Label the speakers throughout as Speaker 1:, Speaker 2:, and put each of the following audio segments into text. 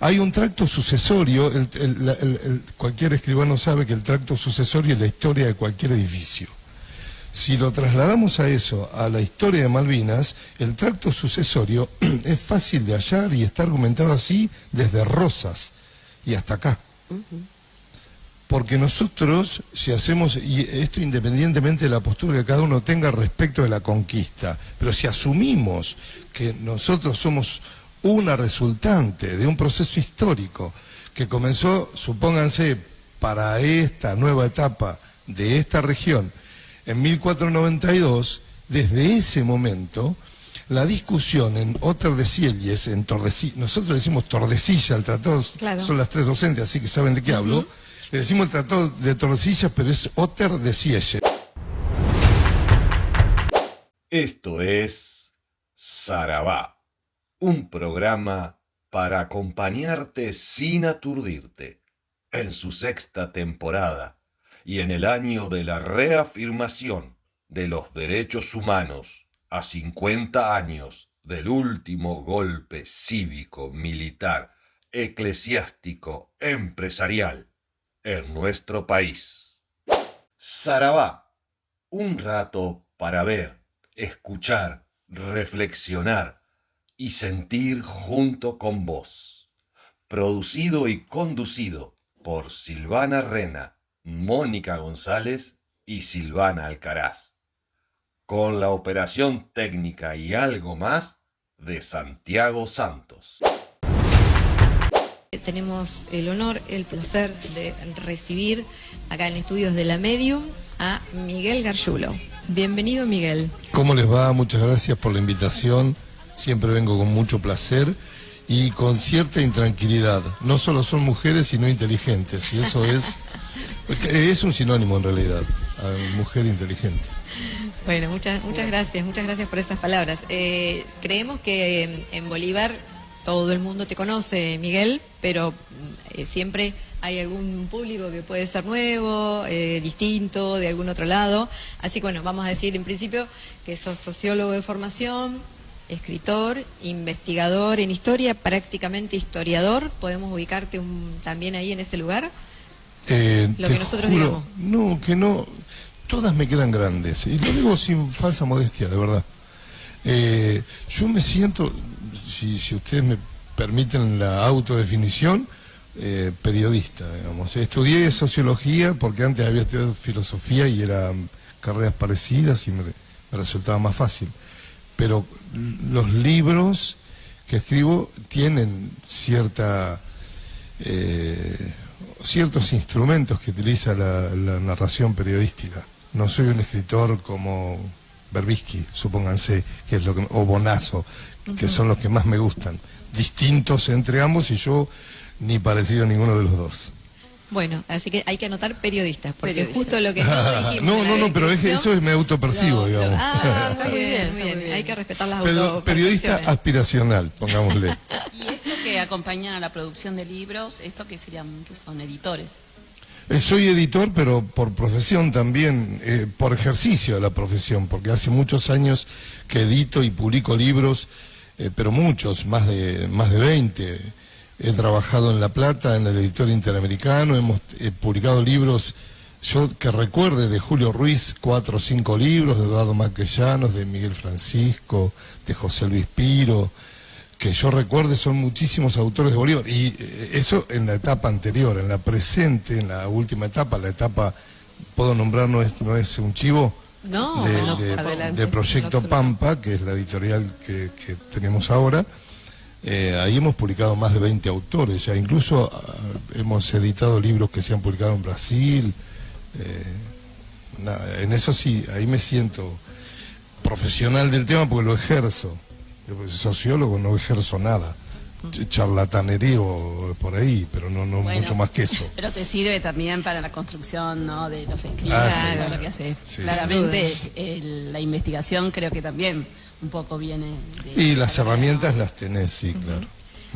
Speaker 1: Hay un tracto sucesorio, cualquier escribano sabe que el tracto sucesorio es la historia de cualquier edificio. Si lo trasladamos a eso, a la historia de Malvinas, el tracto sucesorio es fácil de hallar y está argumentado así desde Rosas y hasta acá. Porque nosotros, si hacemos, y esto independientemente de la postura que cada uno tenga respecto de la conquista, pero si asumimos que nosotros somos una resultante de un proceso histórico que comenzó, supónganse, para esta nueva etapa de esta región en 1492, desde ese momento, la discusión en Tordesillas, nosotros decimos Tordesillas, el tratado, claro, son las tres docentes, así que saben de qué hablo, le decimos el tratado de Tordesillas, pero es Tordesillas.
Speaker 2: Esto es Sarabá. Un programa para acompañarte sin aturdirte, en su sexta temporada y en el año de la reafirmación de los derechos humanos a 50 años del último golpe cívico, militar, eclesiástico, empresarial en nuestro país. Sarabá, un rato para ver, escuchar, reflexionar y sentir junto con vos. Producido y conducido por Silvana Rena, Mónica González y Silvana Alcaraz. Con la operación técnica y algo más de Santiago Santos.
Speaker 3: Tenemos el honor, el placer de recibir acá en estudios de la Medium a Miguel Gargiulo. Bienvenido, Miguel.
Speaker 1: ¿Cómo les va? Muchas gracias por la invitación. Siempre vengo con mucho placer y con cierta intranquilidad. No solo son mujeres, sino inteligentes. Y eso es un sinónimo en realidad, mujer inteligente.
Speaker 3: Bueno, muchas gracias por esas palabras. Creemos que en Bolívar todo el mundo te conoce, Miguel, pero siempre hay algún público que puede ser nuevo, distinto, de algún otro lado. Así que bueno, vamos a decir en principio que sos sociólogo de formación, escritor, investigador en historia, prácticamente historiador. ¿Podemos ubicarte también ahí en ese lugar? Lo que nosotros digamos.
Speaker 1: No, que no, todas me quedan grandes, y lo digo sin falsa modestia, de verdad. Yo me siento, si ustedes me permiten la autodefinición, periodista, digamos. Estudié sociología porque antes había estudiado filosofía y eran carreras parecidas y me resultaba más fácil. Pero los libros que escribo tienen ciertos instrumentos que utiliza la narración periodística. No soy un escritor como Berbisky, supónganse, que es o Bonazo, que son los que más me gustan. Distintos entre ambos y yo ni parecido a ninguno de los dos.
Speaker 3: Bueno, así que hay que anotar periodistas, porque justo lo que todos dijimos...
Speaker 1: No, pero eso es me autopercibo, digamos.
Speaker 3: Muy bien. Hay que respetar las autopercepciones.
Speaker 1: Periodista aspiracional, pongámosle.
Speaker 4: Y esto que acompaña a la producción de libros, esto que son editores.
Speaker 1: Soy editor, pero por profesión también, por ejercicio de la profesión, porque hace muchos años que edito y publico libros, pero muchos, más de 20. He trabajado en La Plata, en el editor interamericano, hemos publicado libros, yo que recuerde, de Julio Ruiz, 4 o 5 libros, de Eduardo Maquellanos, de Miguel Francisco, de José Luis Piro, que yo recuerde son muchísimos autores de Bolívar, y eso en la etapa anterior. En la presente, en la última etapa, la etapa, puedo nombrar, no es un chivo, de Proyecto Pampa, que es la editorial que tenemos ahora. Ahí hemos publicado más de 20 autores, ya incluso hemos editado libros que se han publicado en Brasil. En eso sí, ahí me siento profesional del tema porque lo ejerzo. Sociólogo no ejerzo nada, charlatanerío por ahí, pero no bueno, mucho más que eso.
Speaker 4: Pero te sirve también para la construcción, ¿no?, de los escritos,
Speaker 1: sí,
Speaker 4: lo que haces.
Speaker 1: Sí,
Speaker 4: claramente la investigación creo que también un poco viene de...
Speaker 1: Y las herramientas las tenés, sí, claro.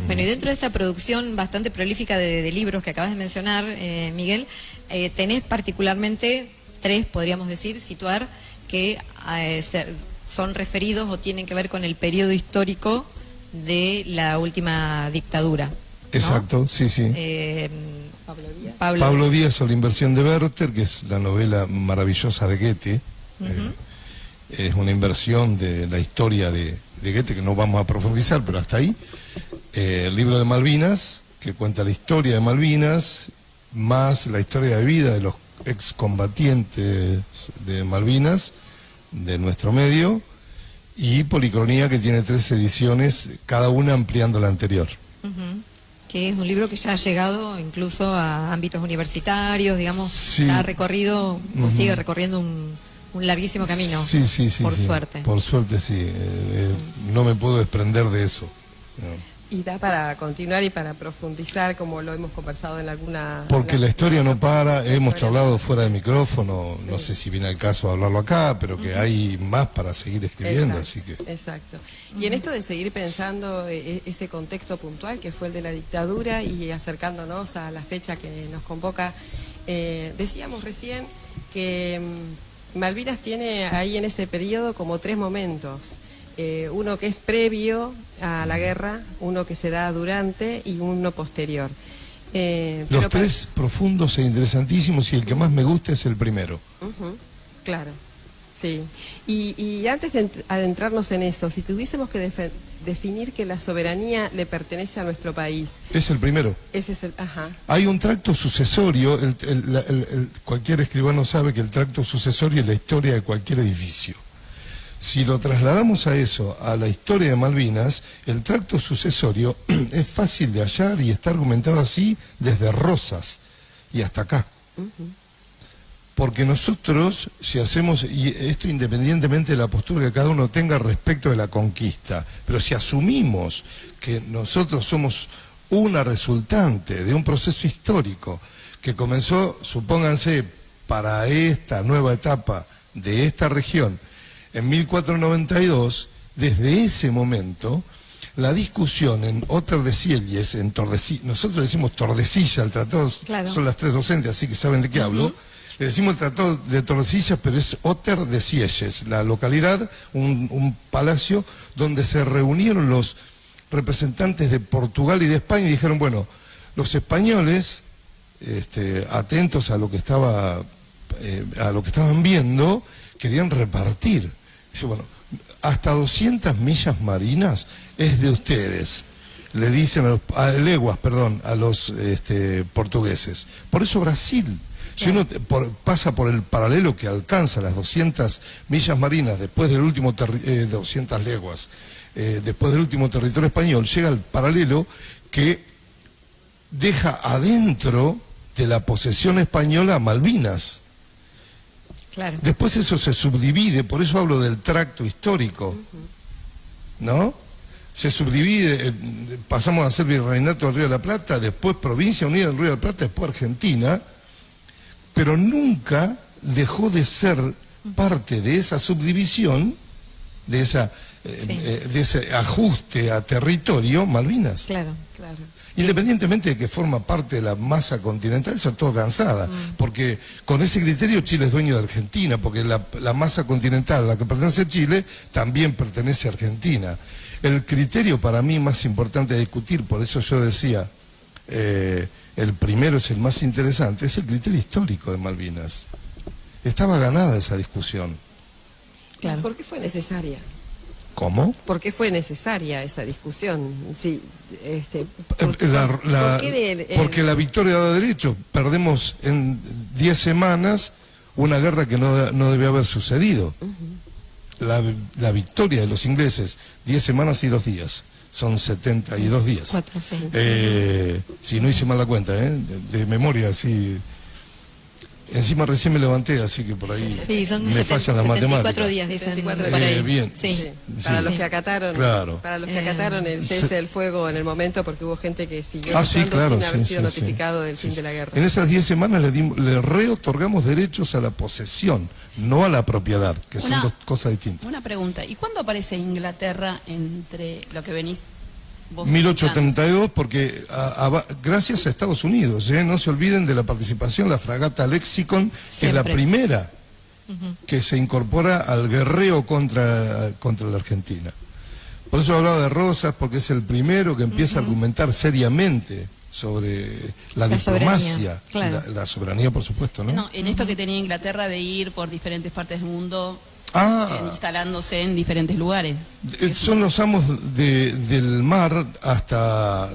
Speaker 3: Bueno, y dentro de esta producción bastante prolífica de libros que acabas de mencionar, Miguel, tenés particularmente 3, podríamos decir, situar, que son referidos o tienen que ver con el periodo histórico de la última dictadura.
Speaker 1: Exacto, sí, sí.
Speaker 3: Pablo Díaz.
Speaker 1: Pablo Díaz o La inversión de Werther, que es la novela maravillosa de Goethe. Es una inversión de la historia de Goethe que no vamos a profundizar, pero hasta ahí. El libro de Malvinas, que cuenta la historia de Malvinas, más la historia de vida de los excombatientes de Malvinas, de nuestro medio, y Policronía, que tiene 3 ediciones, cada una ampliando la anterior.
Speaker 3: Que es un libro que ya ha llegado incluso a ámbitos universitarios, digamos,
Speaker 1: Sí.
Speaker 3: ya ha recorrido, o sigue recorriendo un larguísimo camino.
Speaker 1: Sí,
Speaker 3: por
Speaker 1: sí.
Speaker 3: suerte.
Speaker 1: Por suerte, sí. No me puedo desprender de eso. No.
Speaker 5: Y da para continuar y para profundizar, como lo hemos conversado en alguna...
Speaker 1: Porque la historia no para, hemos
Speaker 5: historia
Speaker 1: charlado
Speaker 5: no
Speaker 1: fuera de micrófono,
Speaker 5: Sí.
Speaker 1: no sé si viene al caso hablarlo acá, pero que hay más para seguir escribiendo, así que...
Speaker 5: Exacto. Y en esto de seguir pensando ese contexto puntual que fue el de la dictadura y acercándonos a la fecha que nos convoca, decíamos recién que Malvinas tiene ahí en ese periodo como 3 momentos. Uno que es previo a la guerra, uno que se da durante y uno posterior.
Speaker 1: Los 3 profundos e interesantísimos, y el que más me gusta es el primero.
Speaker 5: Claro, sí. Y antes de adentrarnos en eso, si tuviésemos que definir que la soberanía le pertenece a nuestro país.
Speaker 1: Es el primero.
Speaker 5: Ese es el... Ajá.
Speaker 1: Hay un tracto sucesorio, cualquier escribano sabe que el tracto sucesorio es la historia de cualquier edificio. Si lo trasladamos a eso, a la historia de Malvinas, el tracto sucesorio es fácil de hallar y está argumentado así desde Rosas y hasta acá. Porque nosotros, si hacemos, y esto independientemente de la postura que cada uno tenga respecto de la conquista, pero si asumimos que nosotros somos una resultante de un proceso histórico que comenzó, supónganse, para esta nueva etapa de esta región, en 1492, desde ese momento, la discusión en Otter-de-Sieyes, en Tordesillas, nosotros decimos Tordesillas, el tratado,
Speaker 3: Claro.
Speaker 1: son las 3 docentes, así que saben de qué hablo. Le decimos el tratado de Tordesillas, pero es Otter-de-Sieyes, la localidad, un palacio donde se reunieron los representantes de Portugal y de España y dijeron, bueno, los españoles, atentos a lo que estaban viendo, querían repartir. Dice, bueno, hasta 200 millas marinas es de ustedes, le dicen leguas, perdón, a los portugueses. Por eso Brasil, si uno pasa por el paralelo que alcanza las 200 millas marinas después del último 200 leguas, después del último territorio español, llega al paralelo que deja adentro de la posesión española a Malvinas.
Speaker 3: Claro.
Speaker 1: Después eso se subdivide, por eso hablo del tracto histórico, ¿no? Se subdivide, pasamos a ser virreinato del Río de la Plata, después Provincia Unida del Río de la Plata, después Argentina, pero nunca dejó de ser parte de esa subdivisión, de ese ajuste a territorio, Malvinas.
Speaker 3: Claro.
Speaker 1: Independientemente de que forma parte de la masa continental, está todo cansada, porque con ese criterio Chile es dueño de Argentina, porque la masa continental a la que pertenece a Chile también pertenece a Argentina. El criterio para mí más importante de discutir, por eso yo decía, el primero es el más interesante, es el criterio histórico de Malvinas. Estaba ganada esa discusión.
Speaker 3: Claro.
Speaker 5: ¿Por qué fue necesaria?
Speaker 1: ¿Cómo?
Speaker 5: ¿Por qué fue necesaria esa discusión? Sí,
Speaker 1: porque la victoria da derecho. Perdemos en 10 semanas una guerra que no debe haber sucedido. La victoria de los ingleses, 10 semanas y 2 días. Son 72 días.
Speaker 3: 4, sí.
Speaker 1: Si no hice mal la cuenta, de memoria, sí. Encima recién me levanté, así que por ahí
Speaker 3: Sí, son
Speaker 1: me fallan las
Speaker 3: 74
Speaker 1: matemáticas.
Speaker 3: días, dicen.
Speaker 5: 74
Speaker 3: por ahí.
Speaker 1: bien.
Speaker 3: Sí.
Speaker 1: Sí.
Speaker 5: Para los que acataron,
Speaker 1: Claro.
Speaker 5: para los que acataron el cese del fuego en el momento, porque hubo gente que siguió
Speaker 1: Sí,
Speaker 5: luchando
Speaker 1: claro,
Speaker 5: sin haber
Speaker 1: sí,
Speaker 5: sido
Speaker 1: sí,
Speaker 5: notificado del
Speaker 1: sí,
Speaker 5: fin
Speaker 1: sí.
Speaker 5: de la guerra.
Speaker 1: En esas 10 semanas le reotorgamos derechos a la posesión, no a la propiedad, que son dos cosas distintas.
Speaker 4: Una pregunta, ¿y cuándo aparece Inglaterra entre lo que venís vos
Speaker 1: 1832, porque gracias a Estados Unidos, no se olviden de la participación de la fragata Lexicon, que es la primera que se incorpora al guerreo contra la Argentina. Por eso hablaba de Rosas, porque es el primero que empieza a argumentar seriamente sobre la diplomacia,
Speaker 3: soberanía, claro.
Speaker 1: la soberanía, por supuesto, ¿no?
Speaker 4: No, en esto que tenía Inglaterra de ir por diferentes partes del mundo, instalándose en diferentes lugares.
Speaker 1: Son los amos del mar hasta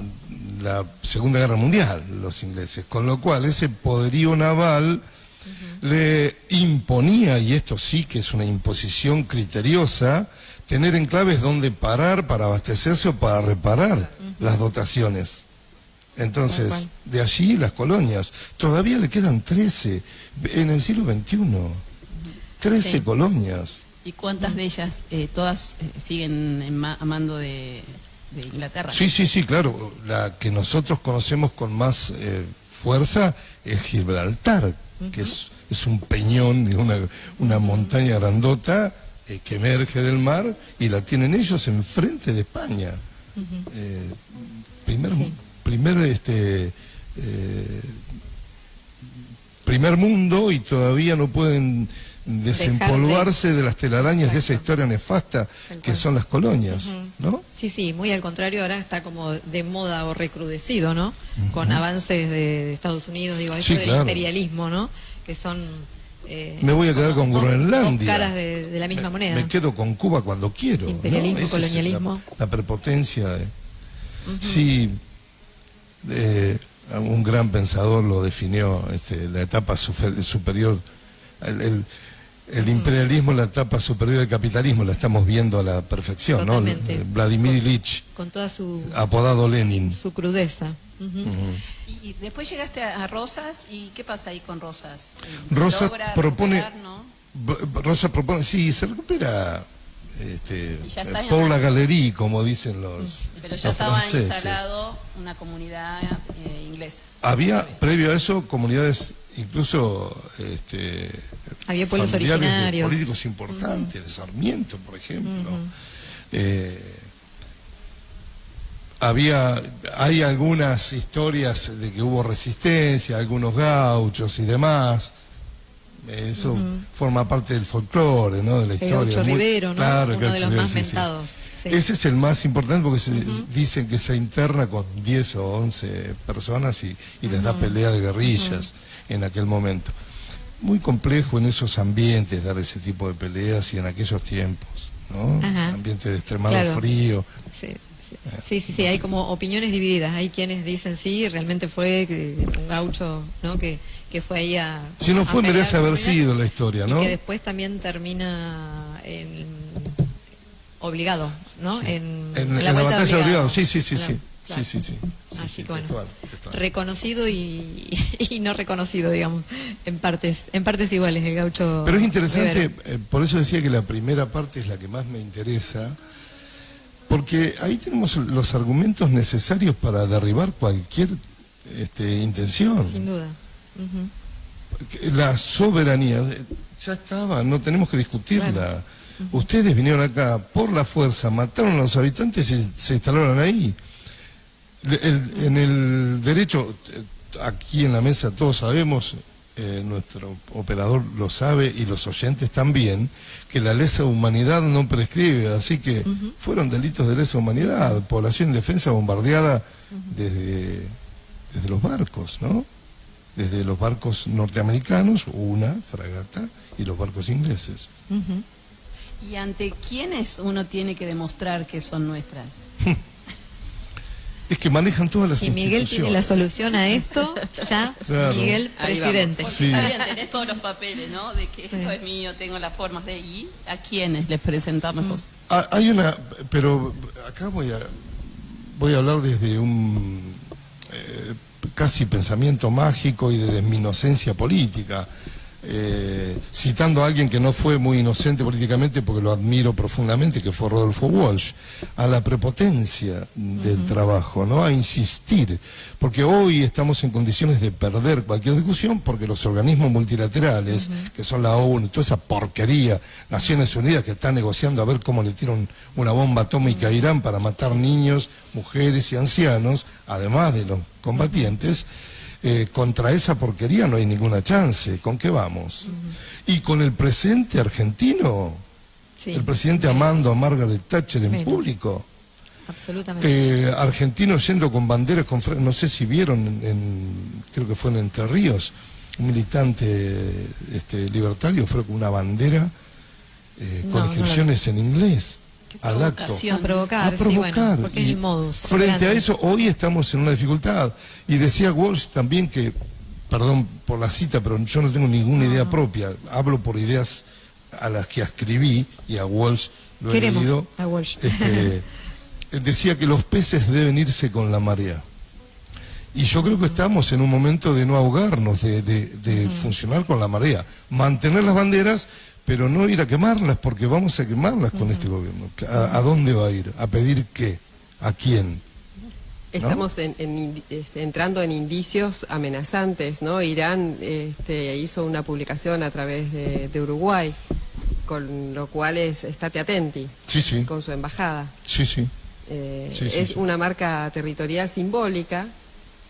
Speaker 1: la Segunda Guerra Mundial, los ingleses, con lo cual ese poderío naval le imponía, y esto sí que es una imposición criteriosa, tener enclaves donde parar para abastecerse o para reparar las dotaciones. Entonces, de allí las colonias. Todavía le quedan 13 en el siglo XXI. 13 colonias.
Speaker 4: ¿Y cuántas de ellas, todas siguen a mando de Inglaterra?
Speaker 1: Sí, claro. La que nosotros conocemos con más fuerza es Gibraltar, que es un peñón de una montaña grandota que emerge del mar, y la tienen ellos enfrente de España. Primer mundo, y todavía no pueden desempolvarse de las telarañas de esa historia nefasta que son las colonias, ¿no?
Speaker 3: Sí, muy al contrario, ahora está como de moda o recrudecido, ¿no? Con avances de Estados Unidos, digo, eso del imperialismo, ¿no? Que son...
Speaker 1: me voy a quedar con Groenlandia.
Speaker 3: Dos caras de la misma moneda.
Speaker 1: Me quedo con Cuba cuando quiero.
Speaker 3: Imperialismo,
Speaker 1: ¿no?
Speaker 3: colonialismo.
Speaker 1: La prepotencia. Sí, un gran pensador lo definió, la etapa superior, el imperialismo, la etapa superior del capitalismo, la estamos viendo a la perfección.
Speaker 3: Totalmente.
Speaker 1: ¿No? Vladimir Ilich,
Speaker 3: con toda su...
Speaker 1: apodado Lenin.
Speaker 3: Su crudeza.
Speaker 4: Y después llegaste a Rosas, ¿y qué pasa ahí con Rosas?
Speaker 1: Rosas propone...
Speaker 4: ¿no?
Speaker 1: Rosas propone, sí, se recupera...
Speaker 4: por
Speaker 1: la galería, como dicen los
Speaker 4: Pero ya
Speaker 1: los
Speaker 4: estaba
Speaker 1: franceses.
Speaker 4: Instalado una comunidad inglesa.
Speaker 1: Había, previo a eso, comunidades, incluso
Speaker 3: había pueblos
Speaker 1: familiares de
Speaker 3: originarios,
Speaker 1: políticos importantes, de Sarmiento, por ejemplo. Hay algunas historias de que hubo resistencia, algunos gauchos y demás. Eso forma parte del folclore, ¿no? De la historia.
Speaker 3: El gaucho Rivero, ¿no?
Speaker 1: Claro,
Speaker 3: uno de los más
Speaker 1: sí.
Speaker 3: mentados. Sí.
Speaker 1: Ese es el más importante, porque dicen que se interna con 10 o 11 personas y les da pelea de guerrillas en aquel momento. Muy complejo en esos ambientes dar ese tipo de peleas, y en aquellos tiempos, ¿no? Ambiente de extremado frío.
Speaker 3: Sí, hay como opiniones divididas. Hay quienes dicen sí, realmente fue un gaucho, ¿no? Que fue ahí a...
Speaker 1: Si no fue, merece haber sido la historia, ¿no?
Speaker 3: Y que después también termina obligado, ¿no?
Speaker 1: Sí.
Speaker 3: En
Speaker 1: la batalla obligado, sí.
Speaker 3: Claro.
Speaker 1: Sí.
Speaker 3: Así que bueno,
Speaker 1: textual.
Speaker 3: reconocido y no reconocido, digamos, en partes iguales el gaucho.
Speaker 1: Pero es interesante,
Speaker 3: Rivero.
Speaker 1: por eso decía que la primera parte es la que más me interesa, porque ahí tenemos los argumentos necesarios para derribar cualquier intención.
Speaker 3: Sin duda.
Speaker 1: La soberanía ya estaba, no tenemos que discutirla. Claro. Ustedes vinieron acá por la fuerza, mataron a los habitantes y se instalaron ahí. En el derecho, aquí en la mesa todos sabemos, nuestro operador lo sabe y los oyentes también, que la lesa humanidad no prescribe, así que fueron delitos de lesa humanidad, población indefensa bombardeada desde los barcos, ¿no? Desde los barcos norteamericanos, una fragata, y los barcos ingleses.
Speaker 4: ¿Y ante quiénes uno tiene que demostrar que son nuestras?
Speaker 1: Es que manejan todas las instituciones.
Speaker 3: Si Miguel tiene la solución a esto, ya, claro. Miguel, presidente.
Speaker 4: Sí. Está bien, tenés todos los papeles, ¿no? De que esto es mío, tengo las formas de... ¿Y a quiénes les presentamos estos?
Speaker 1: Hay una... Pero acá voy a hablar desde un casi pensamiento mágico y de mi inocencia política. Citando a alguien que no fue muy inocente políticamente, porque lo admiro profundamente, que fue Rodolfo Walsh, a la prepotencia del trabajo, ¿no? A insistir, porque hoy estamos en condiciones de perder cualquier discusión, porque los organismos multilaterales, que son la ONU, toda esa porquería, Naciones Unidas, que está negociando a ver cómo le tiran una bomba atómica a Irán para matar niños, mujeres y ancianos, además de los combatientes. Contra esa porquería no hay ninguna chance. ¿Con qué vamos? Y con el presente argentino,
Speaker 3: Sí.
Speaker 1: El presidente amando a Margaret Thatcher en
Speaker 3: Menos.
Speaker 1: público.
Speaker 3: Absolutamente.
Speaker 1: Argentinos yendo con banderas, no sé si vieron, creo que fue en Entre Ríos, un militante libertario fue con una bandera con
Speaker 3: No,
Speaker 1: inscripciones en inglés al acto.
Speaker 4: provocación.
Speaker 3: A provocar,
Speaker 1: A
Speaker 3: sí, bueno, porque es
Speaker 1: Y
Speaker 3: el modus.
Speaker 1: frente a eso, hoy estamos en una dificultad. Y decía Walsh también que, perdón por la cita, pero yo no tengo ninguna idea propia. Hablo por ideas a las que escribí, y a Walsh lo he
Speaker 3: Queremos
Speaker 1: leído.
Speaker 3: a Walsh.
Speaker 1: Decía que los peces deben irse con la marea. Y yo creo que estamos en un momento de no ahogarnos, de funcionar con la marea. Mantener las banderas, pero no ir a quemarlas, porque vamos a quemarlas con este gobierno. ¿A dónde va a ir? ¿A pedir qué? ¿A quién?
Speaker 5: Estamos entrando en indicios amenazantes, ¿no? Irán hizo una publicación a través de Uruguay, con lo cual estate atenti,
Speaker 1: Sí, sí.
Speaker 5: con su embajada.
Speaker 1: Sí, sí.
Speaker 5: Es una marca territorial simbólica,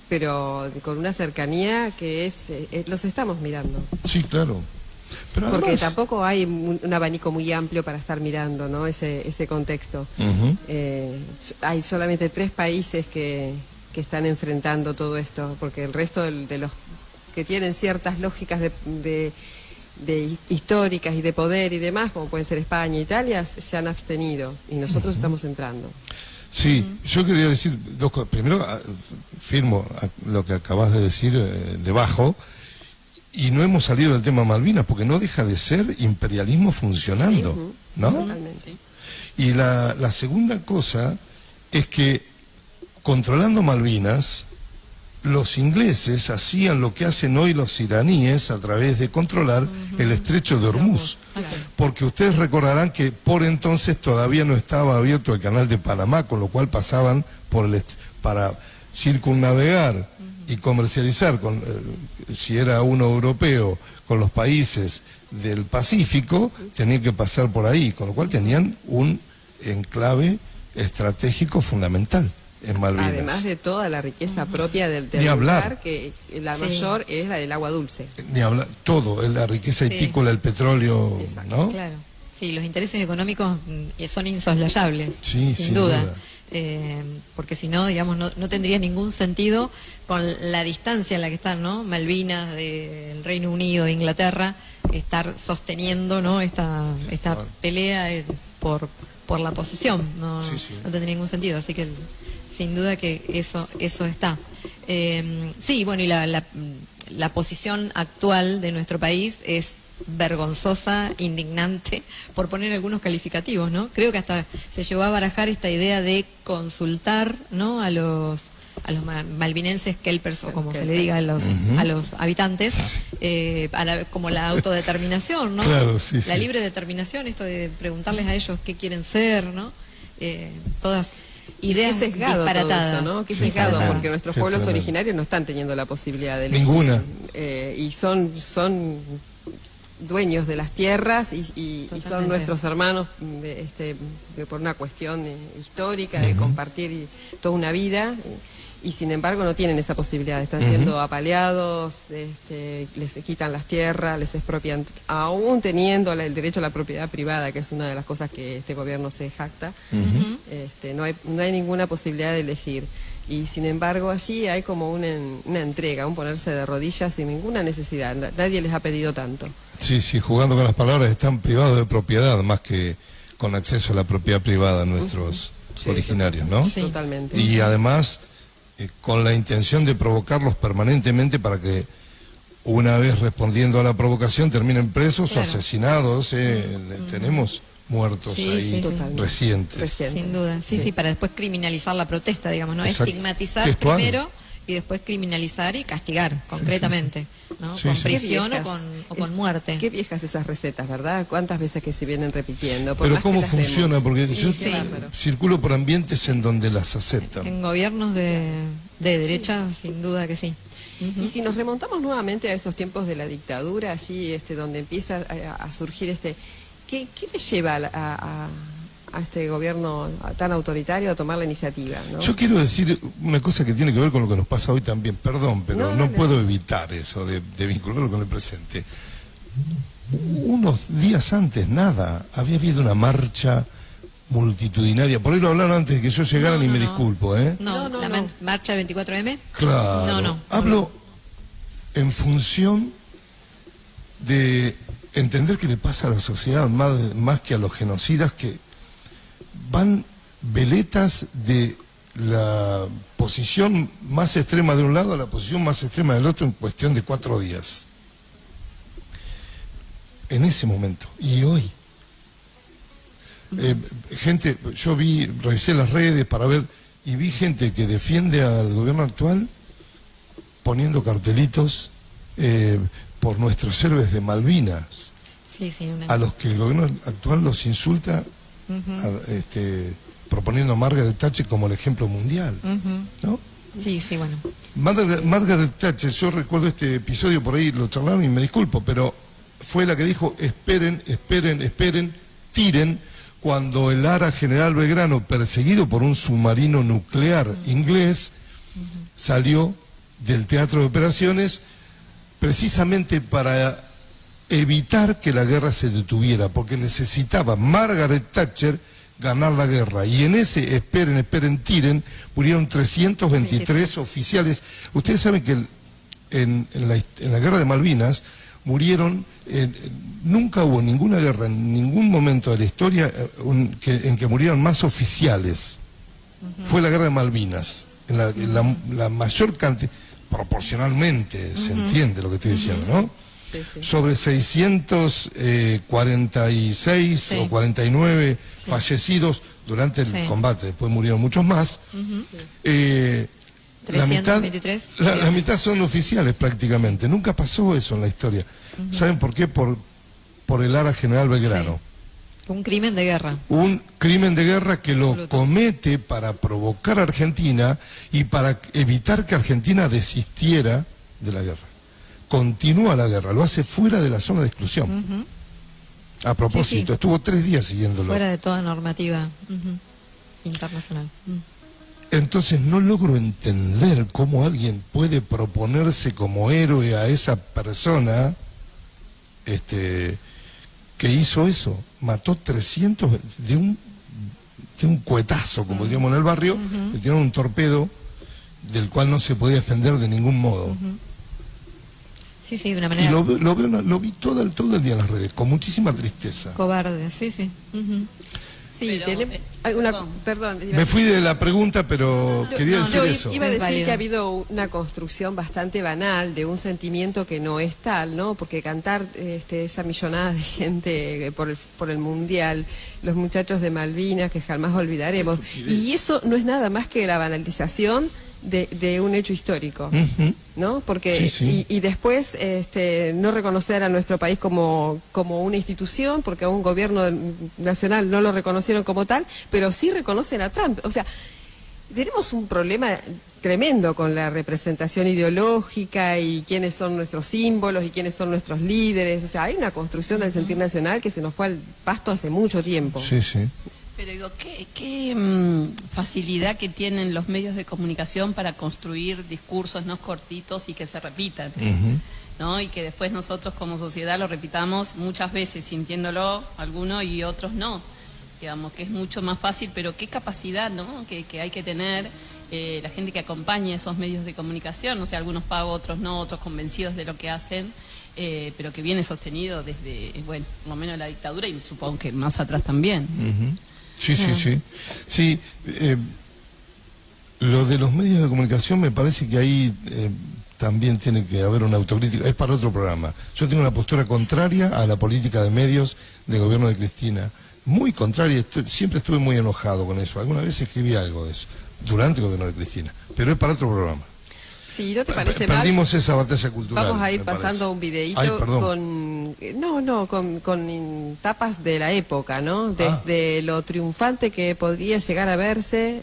Speaker 5: pero con una cercanía que los estamos mirando.
Speaker 1: Sí, claro. Pero
Speaker 5: Porque
Speaker 1: además,
Speaker 5: tampoco hay un abanico muy amplio para estar mirando, ¿no? ese contexto.
Speaker 1: Ujú.
Speaker 5: Hay solamente 3 países que están enfrentando todo esto, porque el resto de los que tienen ciertas lógicas de históricas y de poder y demás, como pueden ser España e Italia, se han abstenido y nosotros estamos entrando.
Speaker 1: Sí, yo quería decir dos cosas. Primero, firmo lo que acabas de decir debajo, y no hemos salido del tema Malvinas, porque no deja de ser imperialismo funcionando,
Speaker 5: Sí,
Speaker 1: ¿no?
Speaker 5: Totalmente.
Speaker 1: Y la segunda cosa es que, controlando Malvinas, los ingleses hacían lo que hacen hoy los iraníes a través de controlar el estrecho de Hormuz. Porque ustedes recordarán que por entonces todavía no estaba abierto el canal de Panamá, con lo cual pasaban por para circunnavegar y comercializar, si era uno europeo, con los países del Pacífico, tenían que pasar por ahí, con lo cual tenían un enclave estratégico fundamental en Malvinas.
Speaker 5: Además de toda la riqueza propia del
Speaker 1: Ni hablar.
Speaker 5: lugar, que la
Speaker 3: Sí.
Speaker 5: mayor es la del agua dulce.
Speaker 1: Ni hablar, todo, la riqueza
Speaker 3: Sí.
Speaker 1: hitícola, el petróleo,
Speaker 5: Exacto.
Speaker 1: ¿no?
Speaker 3: Claro. Sí, los intereses económicos son insoslayables,
Speaker 1: Sí,
Speaker 3: sin
Speaker 1: sin
Speaker 3: duda.
Speaker 1: duda.
Speaker 3: Porque si no, digamos, no tendría ningún sentido con la distancia en la que están, ¿no? Malvinas, del Reino Unido, de Inglaterra, estar sosteniendo, ¿no? Esta pelea por la posesión. No,
Speaker 1: Sí, sí.
Speaker 3: no tendría ningún sentido. Así que sin duda que eso está. Sí, bueno, y la posición actual de nuestro país es vergonzosa, indignante, por poner algunos calificativos, ¿no? Creo que hasta se llevó a barajar esta idea de consultar, ¿no? a los malvinenses, kelpers, o como se le diga a los habitantes, como la autodeterminación, ¿no?
Speaker 1: Claro, sí,
Speaker 3: la
Speaker 1: sí.
Speaker 3: libre determinación, esto de preguntarles a ellos qué quieren ser, ¿no? Todas ideas
Speaker 5: Qué sesgado todo
Speaker 3: disparatadas.
Speaker 5: eso, ¿no? Qué
Speaker 1: Sí,
Speaker 5: sesgado,
Speaker 1: tremendo.
Speaker 5: porque nuestros
Speaker 1: Qué
Speaker 5: pueblos
Speaker 1: tremendo.
Speaker 5: originarios no están teniendo la posibilidad de elegir.
Speaker 1: Ninguna.
Speaker 5: Y son dueños de las tierras y son
Speaker 3: Totalmente.
Speaker 5: nuestros hermanos por una cuestión histórica de compartir toda una vida. Y sin embargo no tienen esa posibilidad, están siendo apaleados, les quitan las tierras, les expropian, aún teniendo el derecho a la propiedad privada, que es una de las cosas que este gobierno se jacta. No hay ninguna posibilidad de elegir. Y sin embargo allí hay como una entrega, un ponerse de rodillas sin ninguna necesidad, nadie les ha pedido tanto.
Speaker 1: Sí, sí, jugando con las palabras, están privados de propiedad más que con acceso a la propiedad privada nuestros
Speaker 5: Sí,
Speaker 1: originarios, ¿no?
Speaker 3: Sí.
Speaker 5: Totalmente.
Speaker 1: Y además con la intención de provocarlos permanentemente para que, una vez respondiendo a la provocación, terminen presos
Speaker 3: Claro.
Speaker 1: o asesinados. Tenemos muertos
Speaker 3: Sí,
Speaker 1: ahí
Speaker 3: sí, sí.
Speaker 5: Totalmente.
Speaker 1: recientes.
Speaker 5: Recientes.
Speaker 3: Sin duda, sí, para después criminalizar la protesta, digamos, ¿no?
Speaker 1: Exacto.
Speaker 3: Estigmatizar
Speaker 1: Textual.
Speaker 3: primero y después criminalizar y castigar concretamente, ¿no?
Speaker 1: Sí,
Speaker 3: Con
Speaker 1: sí.
Speaker 3: prisión
Speaker 5: Qué
Speaker 3: o
Speaker 5: viejas.
Speaker 3: con muerte.
Speaker 5: Qué viejas esas recetas, ¿verdad? ¿Cuántas veces que se vienen repitiendo? Por
Speaker 1: Pero
Speaker 5: más que
Speaker 1: ¿cómo
Speaker 5: las
Speaker 1: funciona?
Speaker 5: demos.
Speaker 1: Porque
Speaker 3: Sí,
Speaker 1: yo
Speaker 3: sí.
Speaker 1: circulo por ambientes en donde las aceptan.
Speaker 3: En gobiernos de derecha, sin duda que sí.
Speaker 5: Y si nos remontamos nuevamente a esos tiempos de la dictadura, allí donde empieza a surgir ¿qué le lleva a este gobierno tan autoritario a tomar la iniciativa, ¿no?
Speaker 1: Yo quiero decir una cosa que tiene que ver con lo que nos pasa hoy también, perdón, pero
Speaker 5: No,
Speaker 1: no
Speaker 5: no.
Speaker 1: puedo evitar eso de vincularlo con el presente. unos días antes, nada, había habido una marcha multitudinaria. Por ahí lo hablaron antes de que yo llegara y me disculpo, ¿eh?
Speaker 3: No, la marcha 24M.
Speaker 1: Claro.
Speaker 3: No.
Speaker 1: Hablo en función de entender qué le pasa a la sociedad más que a los genocidas, que van veletas de la posición más extrema de un lado a la posición más extrema del otro en cuestión de 4 días. En ese momento. Y hoy. Gente, yo revisé las redes para ver, y vi gente que defiende al gobierno actual poniendo cartelitos por nuestros héroes de Malvinas, a los que el gobierno actual los insulta, proponiendo a Margaret Thatcher como el ejemplo mundial, ¿no?
Speaker 3: Sí, bueno.
Speaker 1: Margaret Thatcher, yo recuerdo este episodio, por ahí lo charlaron y me disculpo, pero fue la que dijo: esperen, tiren, cuando el Ara General Belgrano, perseguido por un submarino nuclear inglés, salió del teatro de operaciones precisamente para evitar que la guerra se detuviera, porque necesitaba Margaret Thatcher ganar la guerra. Y en ese esperen, tiren, murieron 323 oficiales. Ustedes saben que en la guerra de Malvinas murieron, nunca hubo ninguna guerra, en ningún momento de la historia en que murieron más oficiales. Fue la guerra de Malvinas, en la mayor cantidad, proporcionalmente, se entiende lo que estoy diciendo, ¿no?
Speaker 5: Sí.
Speaker 1: Sobre 646 o 49 fallecidos durante el combate, después murieron muchos más. La mitad son oficiales prácticamente. Nunca pasó eso en la historia. ¿Saben por qué? Por el Ara General Belgrano.
Speaker 3: Un crimen de guerra.
Speaker 1: Un crimen de guerra que lo comete para provocar a Argentina y para evitar que Argentina desistiera de la guerra. Continúa la guerra, lo hace fuera de la zona de exclusión. A propósito, estuvo 3 días siguiéndolo.
Speaker 3: Fuera de toda normativa internacional.
Speaker 1: Entonces no logro entender cómo alguien puede proponerse como héroe a esa persona que hizo eso. Mató 300 de un cuetazo, como diríamos en el barrio, le tiraron un torpedo del cual no se podía defender de ningún modo.
Speaker 3: Sí, de una manera...
Speaker 1: Y lo vi todo el día en las redes, con muchísima tristeza.
Speaker 3: Cobarde, sí.
Speaker 5: Sí,
Speaker 4: pero,
Speaker 5: perdón.
Speaker 1: Me fui de la pregunta, pero quería decir eso.
Speaker 5: Iba a decir que ha habido una construcción bastante banal de un sentimiento que no es tal, ¿no? Porque cantar esa millonada de gente por el Mundial, los muchachos de Malvinas, que jamás olvidaremos, y eso no es nada más que la banalización de un hecho histórico, ¿no? Porque y después no reconocer a nuestro país como una institución, porque a un gobierno nacional no lo reconocieron como tal, pero sí reconocen a Trump. O sea, tenemos un problema tremendo con la representación ideológica y quiénes son nuestros símbolos y quiénes son nuestros líderes. O sea, hay una construcción del sentir nacional que se nos fue al pasto hace mucho tiempo.
Speaker 1: Sí.
Speaker 4: Pero digo, qué facilidad que tienen los medios de comunicación para construir discursos no cortitos y que se repitan, ¿no? Y que después nosotros como sociedad lo repitamos muchas veces, sintiéndolo algunos y otros no. Digamos que es mucho más fácil, pero qué capacidad, ¿no? que hay que tener la gente que acompaña esos medios de comunicación. O sea, algunos pagos, otros no, otros convencidos de lo que hacen, pero que viene sostenido desde, bueno, por lo menos la dictadura y supongo que más atrás también.
Speaker 1: Sí, lo de los medios de comunicación me parece que ahí también tiene que haber una autocrítica. Es para otro programa. Yo tengo una postura contraria a la política de medios del gobierno de Cristina. Muy contraria, siempre estuve muy enojado con eso. Alguna vez escribí algo de eso, durante el gobierno de Cristina. Pero es para otro programa.
Speaker 5: Si no te parece mal,
Speaker 1: perdimos esa batalla cultural.
Speaker 5: Vamos a ir pasando un videíto con tapas de la época, ¿no? Desde lo triunfante que podría llegar a verse,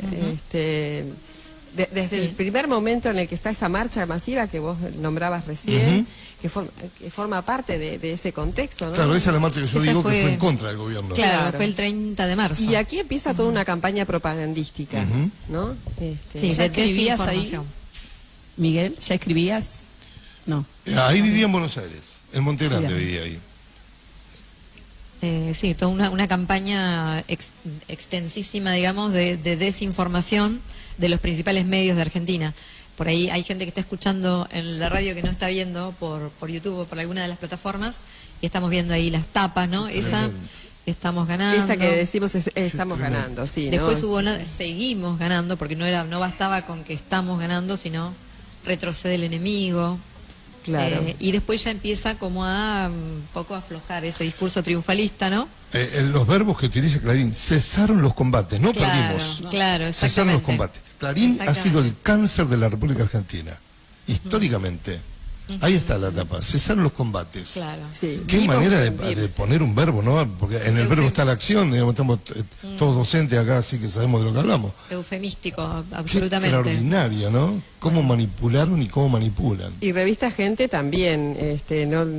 Speaker 5: desde el primer momento en el que está esa marcha masiva que vos nombrabas recién, que forma parte de ese contexto, ¿no?
Speaker 1: Claro, esa es la marcha que yo digo que fue en contra del gobierno.
Speaker 3: Claro, fue el 30 de marzo.
Speaker 5: Y aquí empieza toda una campaña propagandística, ¿no?
Speaker 3: Sí,
Speaker 4: ¿ya escribías ahí, Miguel? ¿Ya escribías? No.
Speaker 1: Ahí vivía en Buenos Aires, en Monte Grande vivía ahí.
Speaker 3: Sí, toda una campaña extensísima, digamos, de desinformación de los principales medios de Argentina. Por ahí hay gente que está escuchando en la radio que no está viendo por YouTube o por alguna de las plataformas, y estamos viendo ahí las tapas, ¿no? Esa, estamos ganando.
Speaker 5: Esa que decimos estamos ganando, sí.
Speaker 3: Después
Speaker 5: ¿no?
Speaker 3: hubo seguimos ganando, porque no bastaba con que estamos ganando, sino retrocede el enemigo.
Speaker 5: Claro.
Speaker 3: Y después ya empieza como a un poco aflojar ese discurso triunfalista, ¿no?
Speaker 1: Los verbos que utiliza Clarín: cesaron los combates, no perdimos.
Speaker 3: Claro, exactamente.
Speaker 1: Cesaron los combates. Clarín ha sido el cáncer de la República Argentina, históricamente. Ahí está la tapa: cesaron los combates.
Speaker 3: Claro.
Speaker 5: Sí.
Speaker 1: Qué
Speaker 5: Vimos
Speaker 1: manera de
Speaker 5: rendirse.
Speaker 1: poner un verbo, ¿no? Porque en el verbo está la acción, digamos, estamos todos docentes acá, así que sabemos de lo que hablamos.
Speaker 3: Eufemístico,
Speaker 1: Qué
Speaker 3: absolutamente.
Speaker 1: extraordinario, ¿no? Cómo manipularon y cómo manipulan.
Speaker 5: Y Revista Gente también,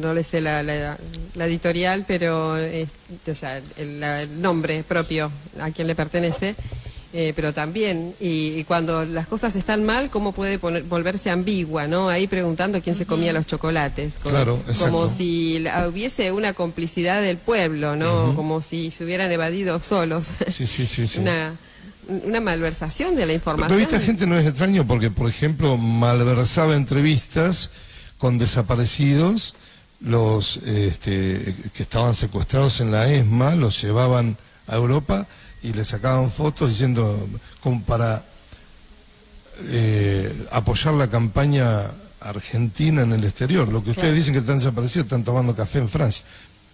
Speaker 5: no le sé la editorial, pero o sea, el nombre propio a quien le pertenece, pero también, y cuando las cosas están mal, ¿cómo puede volverse ambigua, no? Ahí preguntando quién se comía los chocolates.
Speaker 1: Claro, exacto.
Speaker 5: Como si hubiese una complicidad del pueblo, ¿no? Como si se hubieran evadido solos.
Speaker 1: Sí.
Speaker 5: Una malversación de la información.
Speaker 1: Revista Gente no es extraño porque, por ejemplo, malversaba entrevistas con desaparecidos, los que estaban secuestrados en la ESMA, los llevaban a Europa y le sacaban fotos diciendo, como para apoyar la campaña argentina en el exterior. Lo que ustedes dicen que están desaparecidos, están tomando café en Francia.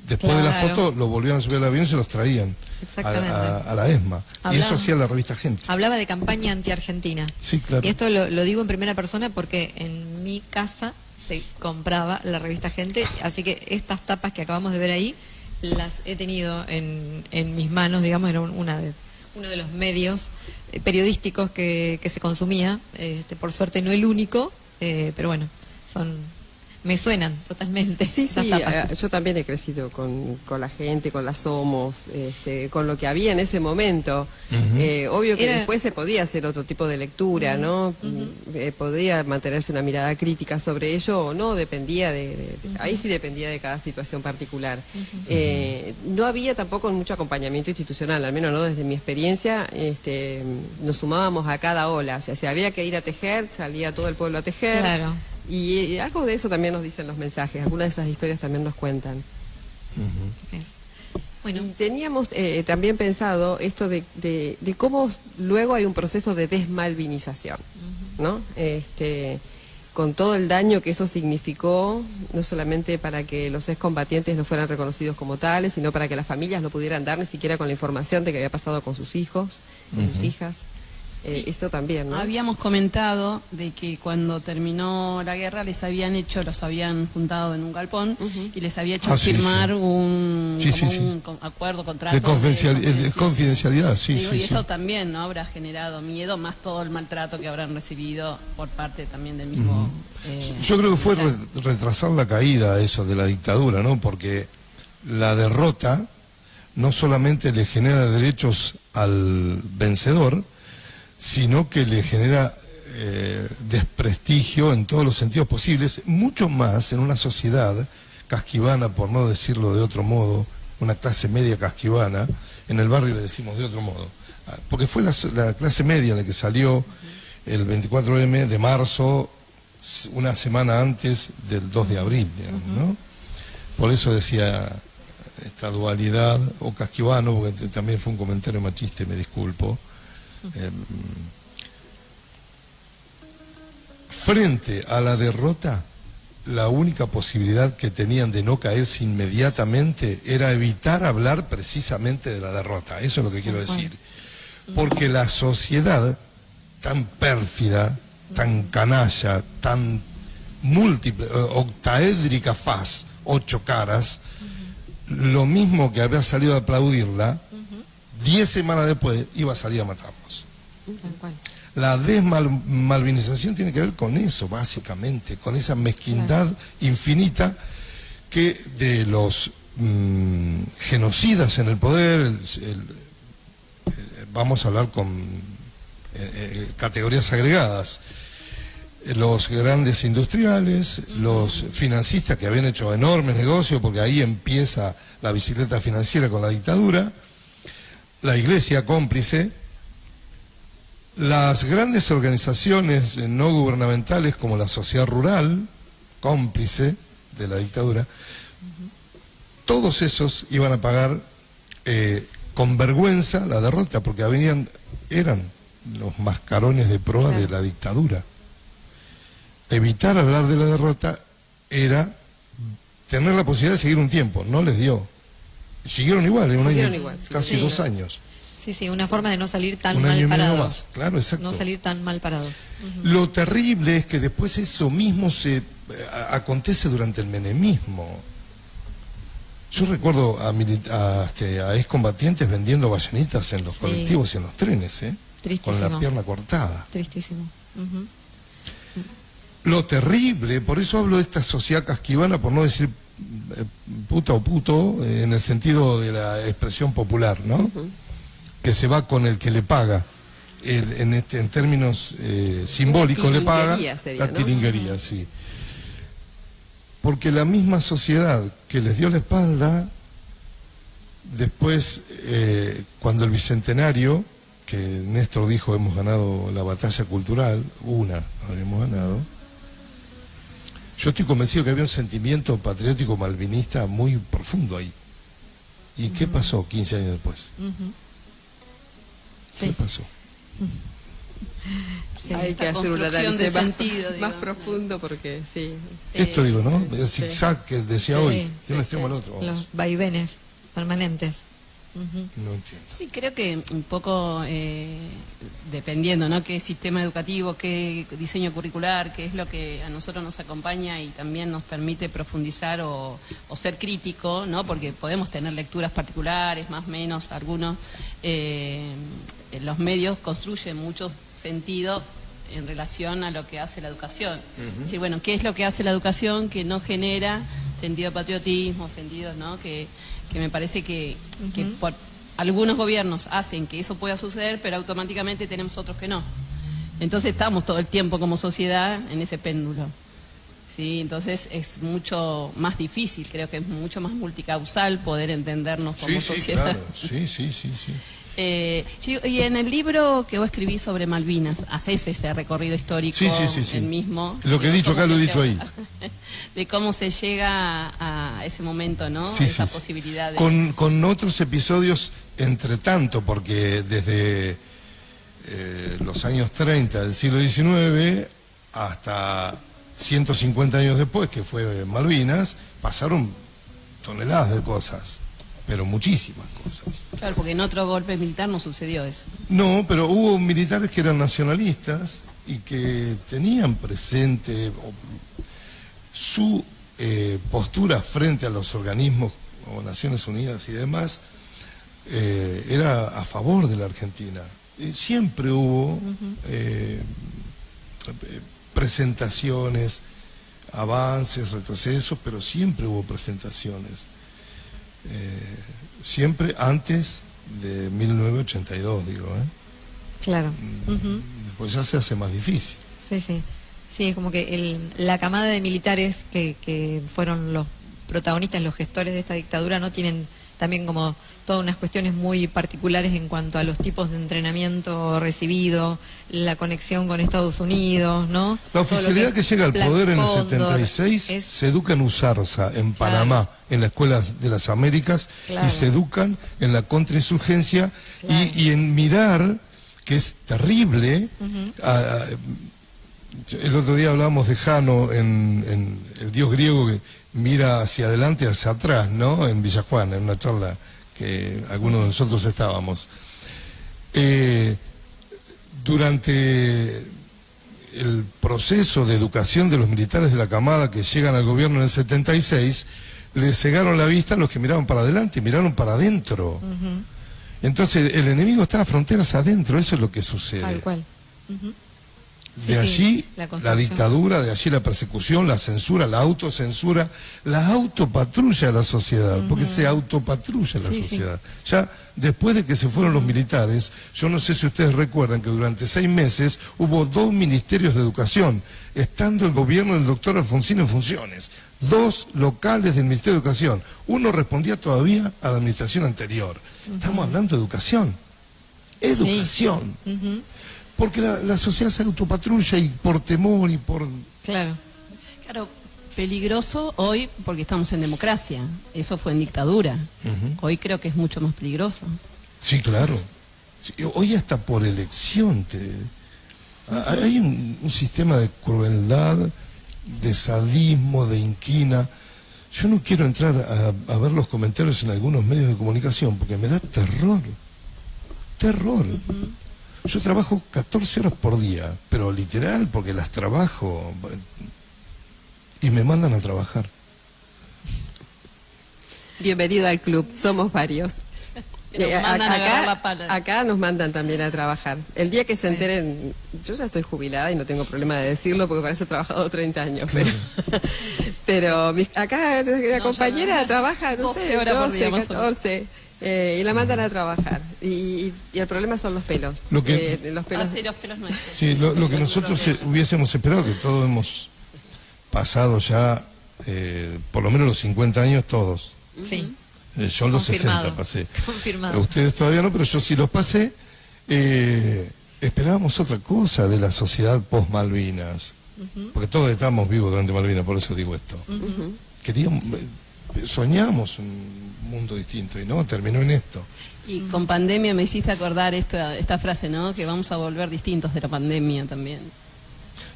Speaker 1: Después de la foto, lo volvían a subir al avión y se los traían a la ESMA. Y eso hacía la Revista Gente.
Speaker 3: Hablaba de campaña anti-argentina.
Speaker 1: Sí, claro.
Speaker 3: Y esto lo digo en primera persona porque en mi casa se compraba la Revista Gente, así que estas tapas que acabamos de ver ahí las he tenido en mis manos, digamos, era uno de los medios periodísticos que se consumía, por suerte no el único, pero bueno, me suenan totalmente.
Speaker 5: Sí,
Speaker 3: tapas.
Speaker 5: yo también he crecido con la gente, con las Somos, con lo que había en ese momento. Obvio que después se podía hacer otro tipo de lectura, ¿no? Podía mantenerse una mirada crítica sobre ello o no, dependía ahí sí dependía de cada situación particular. No había tampoco mucho acompañamiento institucional, al menos no desde mi experiencia. Nos sumábamos a cada ola, o sea, si había que ir a tejer, salía todo el pueblo a tejer.
Speaker 3: Claro.
Speaker 5: Y algo de eso también nos dicen los mensajes, algunas de esas historias también nos cuentan.
Speaker 3: Sí. Bueno,
Speaker 5: Y teníamos también pensado esto de cómo luego hay un proceso de desmalvinización, ¿no? Con todo el daño que eso significó, no solamente para que los excombatientes no fueran reconocidos como tales, sino para que las familias no pudieran dar ni siquiera con la información de que había pasado con sus hijos, con sus hijas.
Speaker 4: Sí.
Speaker 5: Eso también, ¿no?
Speaker 4: Habíamos comentado de que cuando terminó la guerra los habían juntado en un galpón y les había hecho firmar un acuerdo, contrato
Speaker 1: de confidencialidad, sí.
Speaker 4: Digo, y eso también, ¿no? Habrá generado miedo, más todo el maltrato que habrán recibido por parte también del mismo...
Speaker 1: Yo creo que fue retrasar la caída eso de la dictadura, ¿no? Porque la derrota no solamente le genera derechos al vencedor, sino que le genera desprestigio en todos los sentidos posibles, mucho más en una sociedad casquivana, por no decirlo de otro modo, una clase media casquivana. En el barrio le decimos de otro modo, porque fue la clase media la que salió el 24M de marzo, una semana antes del 2 de abril, digamos, ¿no? Por eso decía esta dualidad, o casquivano, porque también fue un comentario machista y me disculpo. Frente a la derrota, la única posibilidad que tenían de no caerse inmediatamente era evitar hablar precisamente de la derrota. Eso es lo que quiero decir. Porque la sociedad tan pérfida, tan canalla, tan múltiple, octaédrica faz, 8 caras, lo mismo que había salido a aplaudirla, 10 semanas después iba a salir a matarnos. La desmalvinización tiene que ver con eso, básicamente, con esa mezquindad infinita que de los genocidas en el poder, vamos a hablar con categorías agregadas, los grandes industriales, los financistas que habían hecho enormes negocios, porque ahí empieza la bicicleta financiera con la dictadura, la iglesia cómplice, las grandes organizaciones no gubernamentales como la sociedad rural, cómplice de la dictadura, todos esos iban a pagar con vergüenza la derrota, porque eran los mascarones de proa de la dictadura. Evitar hablar de la derrota era tener la posibilidad de seguir un tiempo, no les dio. Siguieron igual, casi
Speaker 3: Sí.
Speaker 1: 2 años.
Speaker 3: Sí, sí, una forma de no salir tan
Speaker 1: Un año
Speaker 3: mal
Speaker 1: y medio
Speaker 3: parado.
Speaker 1: más, claro, exacto.
Speaker 3: No salir tan mal parado.
Speaker 1: Lo terrible es que después eso mismo acontece durante el menemismo. Yo recuerdo a excombatientes vendiendo ballenitas en los
Speaker 3: Sí.
Speaker 1: colectivos y en los trenes,
Speaker 3: Tristísimo.
Speaker 1: con la pierna cortada.
Speaker 3: Tristísimo. Ujú.
Speaker 1: Lo terrible, por eso hablo de esta sociedad casquivana, por no decir puta o puto, en el sentido de la expresión popular, ¿no? Que se va con el que le paga. En términos simbólicos le paga.
Speaker 5: Sería,
Speaker 1: La
Speaker 5: ¿no?
Speaker 1: tilinguería, sí. Porque la misma sociedad que les dio la espalda, después, cuando el Bicentenario, que Néstor dijo hemos ganado la batalla cultural, habremos ganado, yo estoy convencido que había un sentimiento patriótico malvinista muy profundo ahí. ¿Y qué pasó 15 años después?
Speaker 3: Ujú.
Speaker 1: ¿Qué
Speaker 3: Sí.
Speaker 1: pasó?
Speaker 3: Sí.
Speaker 5: Hay que
Speaker 4: esta
Speaker 5: hacer un
Speaker 4: construcción
Speaker 5: análisis
Speaker 4: de
Speaker 5: más,
Speaker 4: sentido,
Speaker 5: más
Speaker 4: digamos.
Speaker 5: profundo porque sí.
Speaker 1: Esto digo, ¿no? El
Speaker 5: sí.
Speaker 1: zigzag que decía
Speaker 3: Sí,
Speaker 1: hoy, de un
Speaker 5: sí,
Speaker 1: extremo
Speaker 5: sí.
Speaker 1: al otro.
Speaker 3: Los vaivenes permanentes. Ujú.
Speaker 1: No entiendo.
Speaker 4: Sí, creo que un poco dependiendo, ¿no? Qué sistema educativo, qué diseño curricular, qué es lo que a nosotros nos acompaña y también nos permite profundizar o ser crítico, ¿no? Porque podemos tener lecturas particulares, más o menos, algunos. Los medios construyen mucho sentido en relación a lo que hace la educación. Sí, bueno, ¿qué es lo que hace la educación que no genera sentido de patriotismo, sentidos, ¿no? Que me parece que por algunos gobiernos hacen que eso pueda suceder, pero automáticamente tenemos otros que no. Entonces estamos todo el tiempo como sociedad en ese péndulo. Sí, entonces es mucho más difícil, creo que es mucho más multicausal poder entendernos como
Speaker 1: Sí,
Speaker 4: sociedad.
Speaker 1: claro. Sí.
Speaker 4: Sí, y en el libro que vos escribís sobre Malvinas, haces ese recorrido histórico,
Speaker 1: Sí.
Speaker 4: el mismo.
Speaker 1: Lo que he dicho
Speaker 4: cómo
Speaker 1: acá lo he
Speaker 4: se
Speaker 1: dicho ahí.
Speaker 4: llega- De cómo se llega a ese momento, ¿no?
Speaker 1: Sí,
Speaker 4: Esa
Speaker 1: sí.
Speaker 4: posibilidad de...
Speaker 1: Con otros episodios entre tanto, porque desde los años 30 del siglo XIX hasta 150 años después, que fue Malvinas, pasaron toneladas de cosas, pero muchísimas cosas.
Speaker 4: Claro, porque en otro golpe militar no sucedió eso.
Speaker 1: No, pero hubo militares que eran nacionalistas y que tenían presente su postura frente a los organismos o Naciones Unidas y demás, era a favor de la Argentina. Siempre hubo presentaciones, avances, retrocesos, pero siempre hubo presentaciones. Siempre antes de 1982, digo,
Speaker 3: Claro. Ujú.
Speaker 1: Después ya se hace más difícil.
Speaker 3: Sí, sí. Sí, es como que la camada de militares que fueron los protagonistas, los gestores de esta dictadura, no tienen también como todas unas cuestiones muy particulares en cuanto a los tipos de entrenamiento recibido, la conexión con Estados Unidos, ¿no?
Speaker 1: La
Speaker 3: Todo lo
Speaker 1: oficialidad que llega al
Speaker 3: Plan
Speaker 1: poder en el
Speaker 3: Cóndor
Speaker 1: 76
Speaker 3: es-
Speaker 1: se educa en Usarsa, en Panamá, en la Escuela de las Américas,
Speaker 3: Claro.
Speaker 1: y se educan en la contrainsurgencia
Speaker 3: Claro.
Speaker 1: y en mirar, que es terrible. El otro día hablábamos de Jano en El Dios griego que mira hacia adelante y hacia atrás, ¿no? En Villa Juana, en una charla que algunos de nosotros estábamos. Durante el proceso de educación de los militares de la camada que llegan al gobierno en el 76, les cegaron la vista a los que miraban para adelante y miraron para adentro. Entonces el enemigo está a fronteras adentro, eso es lo que sucede.
Speaker 3: Tal cual. Ujú.
Speaker 1: De
Speaker 3: Sí,
Speaker 1: allí
Speaker 3: la
Speaker 1: la
Speaker 3: construcción.
Speaker 1: dictadura, de allí la persecución, la censura, la autocensura, la autopatrulla de la sociedad, porque se autopatrulla la
Speaker 3: Sí, sí.
Speaker 1: sociedad. Ya Después de que se fueron los militares, yo no sé si ustedes recuerdan que durante 6 meses hubo 2 ministerios de educación, estando el gobierno del doctor Alfonsín en funciones. 2 locales del Ministerio de Educación. Uno respondía todavía a la administración anterior. Estamos hablando de educación. Educación.
Speaker 3: Sí.
Speaker 1: Porque la sociedad se autopatrulla y por temor y por...
Speaker 3: Claro.
Speaker 4: Claro, peligroso hoy porque estamos en democracia. Eso fue en dictadura. Hoy creo que es mucho más peligroso.
Speaker 1: Sí, claro. Sí, hoy hasta por elección. Hay un sistema de crueldad, de sadismo, de inquina. Yo no quiero entrar a ver los comentarios en algunos medios de comunicación porque me da terror. Terror. Yo trabajo 14 horas por día, pero literal, porque las trabajo y me mandan a trabajar.
Speaker 5: Bienvenido al club, somos varios.
Speaker 4: Nos mandan a agarrar la pala.
Speaker 5: Acá nos mandan también a trabajar. El día que se enteren, yo ya estoy jubilada y no tengo problema de decirlo porque para eso he trabajado 30 años.
Speaker 1: Claro.
Speaker 5: Pero acá la compañera trabaja, no
Speaker 4: 12
Speaker 5: sé,
Speaker 4: horas por
Speaker 5: 12,
Speaker 4: día, más o menos.
Speaker 5: 14, y la mandan a trabajar. Y el problema son los pelos.
Speaker 1: Lo que-
Speaker 5: Los pelos.
Speaker 4: Ah, sí, los pelos nuestros.
Speaker 1: Sí, lo que nosotros hubiésemos esperado, que todos hemos pasado ya, por lo menos los 50 años, todos.
Speaker 3: Sí.
Speaker 1: Yo los
Speaker 3: Confirmado.
Speaker 1: 60 pasé.
Speaker 3: Confirmado.
Speaker 1: Ustedes todavía no, pero yo sí los pasé. Esperábamos otra cosa de la sociedad post-Malvinas. Porque todos estábamos vivos durante Malvinas, por eso digo esto. Queríamos, soñamos un mundo distinto y no, terminó en esto.
Speaker 4: Y con pandemia me hiciste acordar esta frase, ¿no? Que vamos a volver distintos de la pandemia también.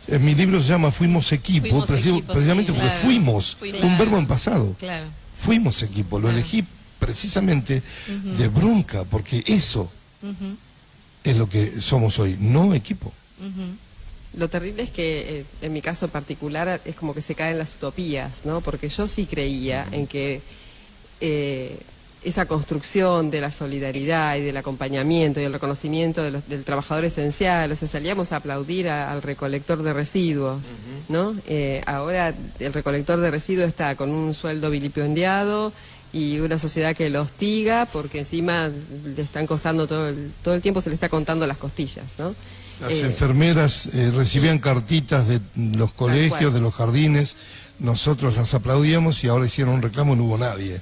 Speaker 1: En mi libro se llama Fuimos Equipo,
Speaker 4: Fuimos Equipo,
Speaker 1: precisamente
Speaker 4: sí,
Speaker 1: porque
Speaker 3: claro.
Speaker 1: fuimos,
Speaker 4: Fuimos.
Speaker 1: un verbo en pasado.
Speaker 3: Claro.
Speaker 1: Fuimos Equipo, lo elegí precisamente de bronca, porque eso es lo que somos hoy, no equipo.
Speaker 5: Lo terrible es que, en mi caso particular, es como que se caen las utopías, ¿no? Porque yo sí creía en que esa construcción de la solidaridad y del acompañamiento y el reconocimiento del trabajador esencial, o sea, salíamos a aplaudir al recolector de residuos, ¿no? Ahora el recolector de residuos está con un sueldo vilipendiado y una sociedad que lo hostiga porque encima le están costando todo el tiempo, se le está contando las costillas, ¿no?
Speaker 1: Las enfermeras recibían cartitas de los colegios,
Speaker 5: cual.
Speaker 1: de los jardines, nosotros las aplaudíamos y ahora hicieron un reclamo y no hubo nadie.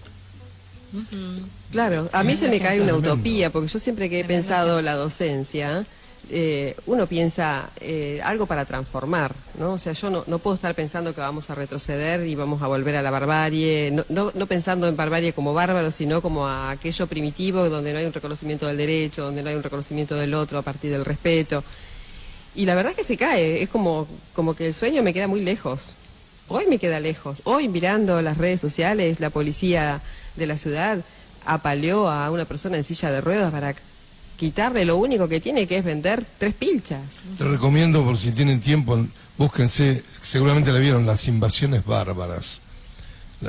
Speaker 5: Claro, a mí se me cae una
Speaker 1: Tremendo.
Speaker 5: utopía, porque yo siempre que he pensado la docencia, uno piensa algo para transformar, ¿no? O sea, yo no puedo estar pensando que vamos a retroceder y vamos a volver a la barbarie, no pensando en barbarie como bárbaro, sino como a aquello primitivo donde no hay un reconocimiento del derecho, donde no hay un reconocimiento del otro a partir del respeto. Y la verdad es que se cae, es como que el sueño me queda muy lejos. Hoy me queda lejos. Hoy, mirando las redes sociales, la policía de la ciudad apaleó a una persona en silla de ruedas para quitarle lo único que tiene, que es vender 3 pilchas.
Speaker 1: Les recomiendo, por si tienen tiempo, búsquense, seguramente la vieron, Las Invasiones Bárbaras,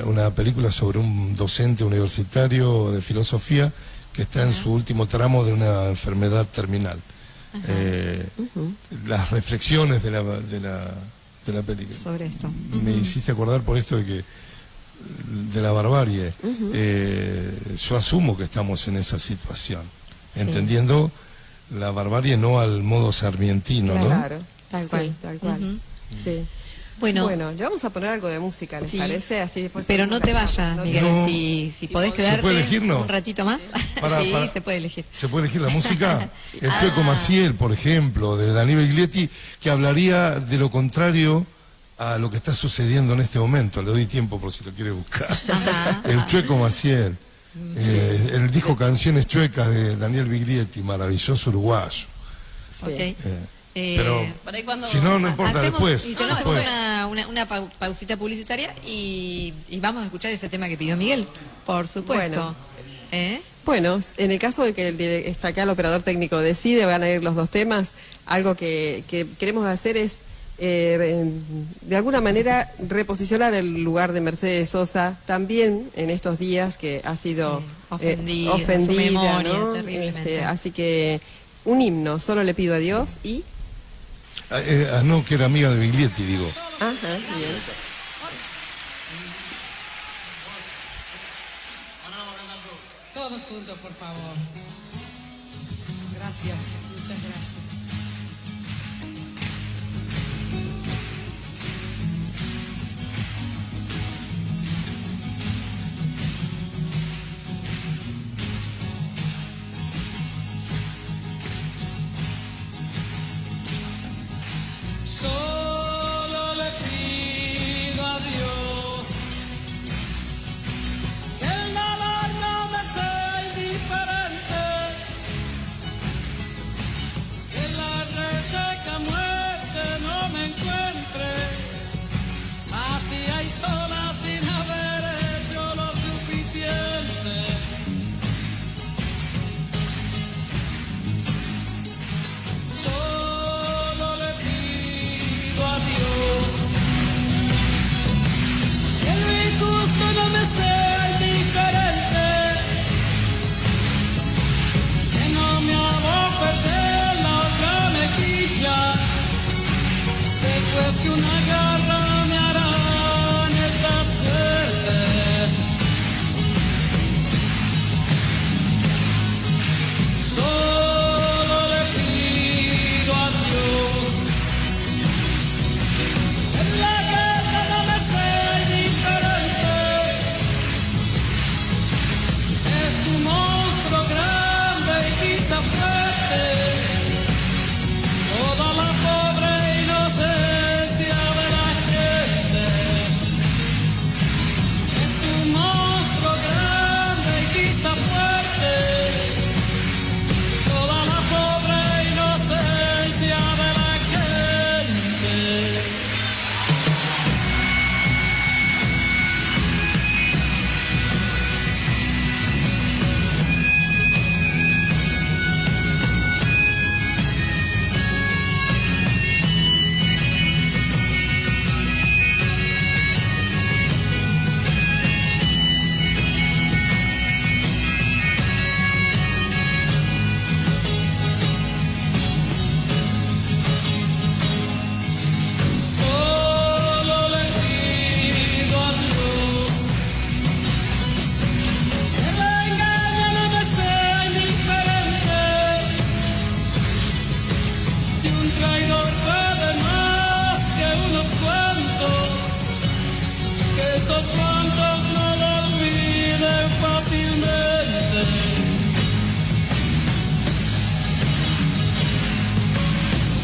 Speaker 1: una película sobre un docente universitario de filosofía que está en su último tramo de una enfermedad terminal. Las reflexiones de la película.
Speaker 3: Sobre esto.
Speaker 1: Me hiciste acordar por esto de la barbarie. Yo asumo que estamos en esa situación, entendiendo la barbarie no al modo sarmientino, ¿no?
Speaker 5: Claro, tal
Speaker 3: Sí.
Speaker 5: cual, tal cual. Sí.
Speaker 3: Bueno,
Speaker 5: le vamos a poner algo de música, ¿les
Speaker 3: sí.
Speaker 5: parece? Así después
Speaker 3: Pero no te
Speaker 5: vayas,
Speaker 3: vayas, Miguel,
Speaker 1: No.
Speaker 3: si podés quedarte
Speaker 1: ¿Se puede elegir, no?
Speaker 3: un ratito más.
Speaker 1: Para-
Speaker 3: Sí,
Speaker 1: para-
Speaker 3: se puede elegir.
Speaker 1: ¿Se puede elegir la música? El Chueco Maciel, por ejemplo, de Daniel Biglietti, que hablaría de lo contrario a lo que está sucediendo en este momento. Le doy tiempo por si lo quiere buscar.
Speaker 3: Ajá.
Speaker 1: El Chueco Maciel. El disco Canciones Chuecas de Daniel Biglietti, maravilloso uruguayo.
Speaker 3: Ok.
Speaker 1: Pero
Speaker 4: Por ahí cuando-
Speaker 1: si no, no importa,
Speaker 3: Hacemos-
Speaker 1: después.
Speaker 3: Y si no, hacemos
Speaker 1: después.
Speaker 3: una pausita publicitaria y vamos a escuchar ese tema que pidió Miguel, por supuesto.
Speaker 5: Bueno. Bueno, en el caso de que está acá el operador técnico decide, van a ir los 2 temas, algo que queremos hacer es, de alguna manera, reposicionar el lugar de Mercedes Sosa, también en estos días que ha sido
Speaker 3: Sí, ofendida,
Speaker 5: ofendida,
Speaker 3: su memoria,
Speaker 5: ¿no?
Speaker 3: terriblemente.
Speaker 5: Así que un himno, solo le pido a Dios y...
Speaker 1: No, que era amiga de Biglietti, digo.
Speaker 5: Ajá, bien.
Speaker 3: Todos.
Speaker 6: juntos, por favor. Gracias, muchas gracias.
Speaker 7: Solo le pido a Dios que el dolor no me sea indiferente, que la reseca muerte no me encuentre así y sola sin haber hecho lo suficiente. Solo le pido a Dios que el disgusto no me sea indiferente, que no me haga perder la otra mejilla, después que una garra me arañe esta suerte. Solo le pido a Dios que la guerra no me sea indiferente. Es un monstruo grande y quizá fuerte, toda la pobre inocencia de la gente. Es un monstruo grande y quizá fuerte, toda la pobre inocencia de la gente. Solo le pido a Dios que la engaña no me sea indiferente. Si un traidor puede más que unos cuantos, que esos cuantos no lo olviden fácilmente.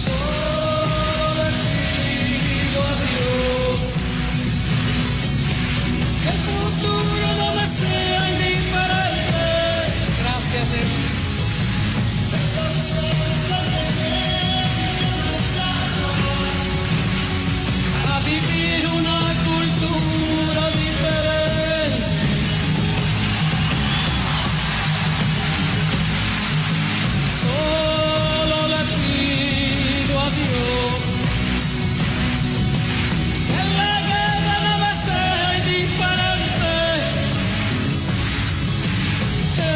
Speaker 7: Solo le pido a Dios que el futuro no me sea indiferente. Gracias, a vivir una cultura diferente. Solo le pido a Dios que la guerra no me sea indiferente.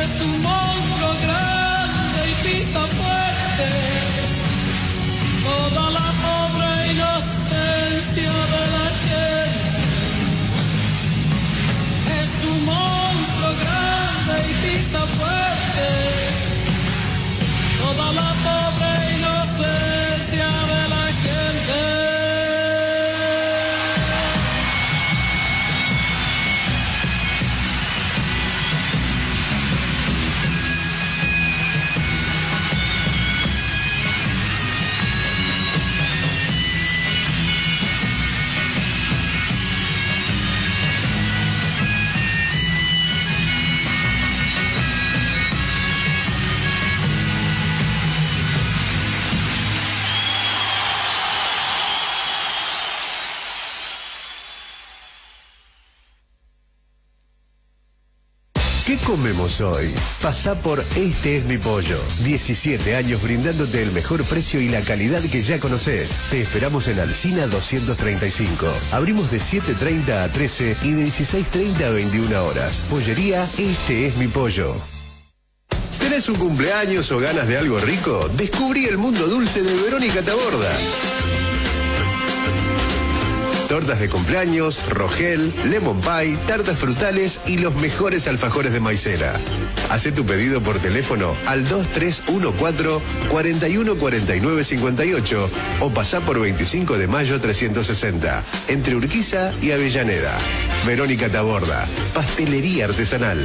Speaker 7: Es un monstruo grande y pisa fuerte, toda la pobre inocencia de la gente. Es un monstruo grande y pisa fuerte, toda la pobre inocencia de la gente.
Speaker 8: ¿Qué comemos hoy? Pasá por Este es mi pollo. 17 años brindándote el mejor precio y la calidad que ya conoces. Te esperamos en Alsina 235. Abrimos de 7:30 a 13 y de 16:30 a 21 horas. Pollería Este es mi pollo. ¿Tenés un cumpleaños o ganas de algo rico? Descubrí el mundo dulce de Verónica Taborda. tortas de cumpleaños, rogel, lemon pie, tartas frutales y los mejores alfajores de maicena. Hacé tu pedido por teléfono al 2314-414958 o pasá por 25 de mayo 360, entre Urquiza y Avellaneda. Verónica Taborda, pastelería artesanal.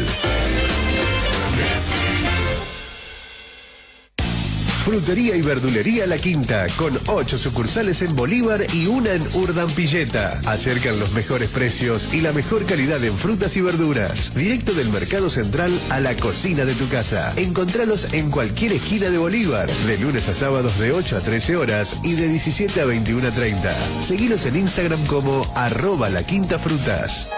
Speaker 8: Frutería y verdulería La Quinta, con 8 sucursales en Bolívar y una en Urdampilleta. Acercan los mejores precios y la mejor calidad en frutas y verduras. Directo del Mercado Central a la cocina de tu casa. Encontralos en cualquier esquina de Bolívar, de lunes a sábados de 8 a 13 horas y de 17 a 21:30. Seguilos en Instagram como @laquintafrutas.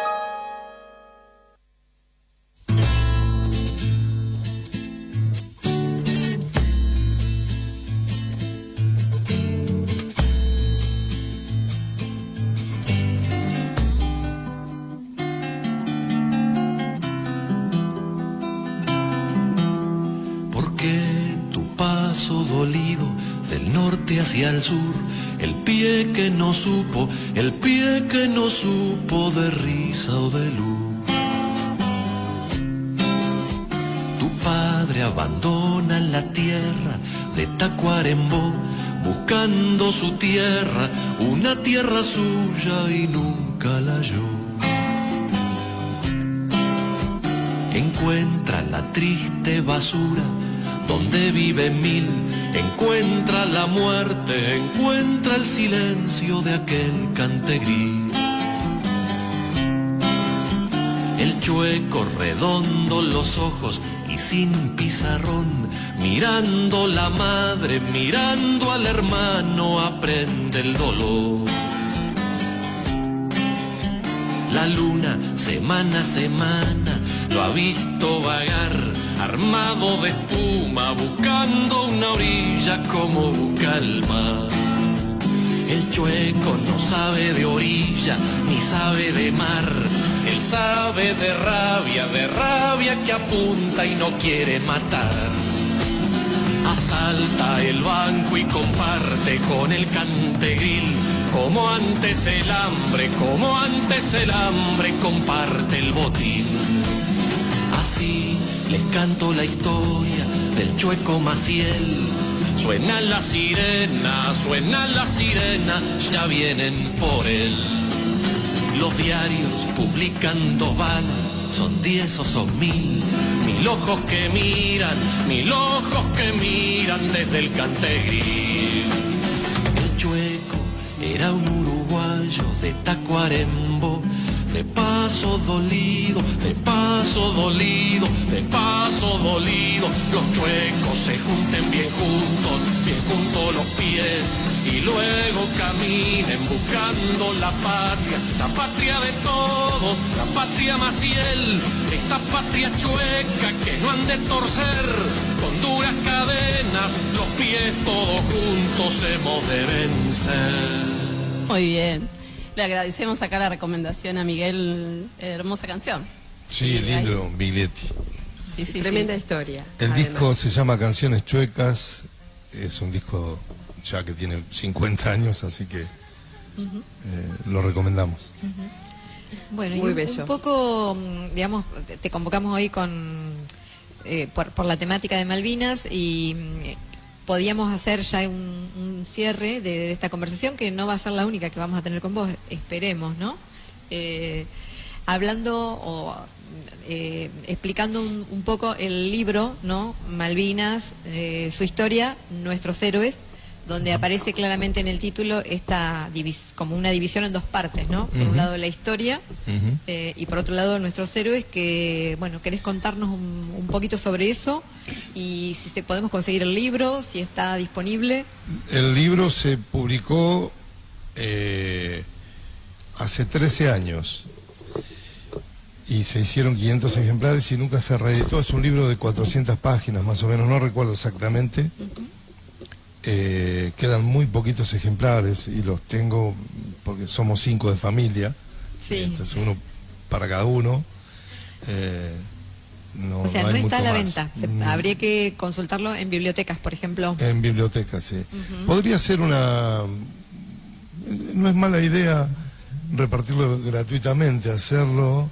Speaker 9: Hacia el sur, el pie que no supo de risa o de luz. Tu padre abandona la tierra de Tacuarembó, buscando su tierra, una tierra suya y nunca la halló. Encuentra la triste basura donde vive mil, encuentra la muerte, encuentra el silencio de aquel cantegrí. El chueco redondo los ojos y sin pizarrón, mirando la madre, mirando al hermano, aprende el dolor. La luna, semana a semana, lo ha visto vagar, armado de espuma, buscando una orilla como busca el mar. El chueco no sabe de orilla, ni sabe de mar. Él sabe de rabia que apunta y no quiere matar. Asalta el banco y comparte con el cantegril, como antes el hambre comparte el botín. Así les canto la historia del chueco Maciel. Suena la sirena, ya vienen por él. Los diarios publican 2 balas, son 10 o son 1000. 1000 ojos que miran desde el cantegrí. El chueco era un uruguayo de Tacuarembó, de paso dolido, los chuecos se junten bien juntos los pies, y luego caminen buscando la patria de todos, la patria Maciel, esta patria chueca que no han de torcer, con duras cadenas, los pies todos juntos hemos de vencer.
Speaker 4: Muy bien. Le agradecemos acá la recomendación a Miguel, hermosa canción.
Speaker 1: Sí, lindo, Biglietti.
Speaker 5: Sí, tremenda historia.
Speaker 1: El disco se llama Canciones Chuecas, es un disco ya que tiene 50 años, así que lo recomendamos.
Speaker 3: Bueno,
Speaker 5: muy
Speaker 3: y
Speaker 5: bello.
Speaker 3: Un poco, digamos, te convocamos hoy por la temática de Malvinas y podíamos hacer ya un cierre de esta conversación, que no va a ser la única que vamos a tener con vos, esperemos, ¿no? Hablando o explicando un poco el libro, ¿no? Malvinas, su historia, nuestros héroes, donde aparece claramente en el título como una división en 2 partes, ¿no? Por un lado la historia y por otro lado nuestros héroes, que, bueno, ¿querés contarnos un poquito sobre eso? Y si podemos conseguir el libro, si está disponible.
Speaker 1: El libro se publicó hace 13 años y se hicieron 500 ejemplares y nunca se reeditó. Es un libro de 400 páginas más o menos, no recuerdo exactamente. Quedan muy poquitos ejemplares y los tengo porque somos 5 de familia. Sí. Entonces uno para cada uno. No
Speaker 3: está a la venta. Habría que consultarlo en bibliotecas, por ejemplo.
Speaker 1: En bibliotecas, sí. Podría ser no es mala idea repartirlo gratuitamente, hacerlo,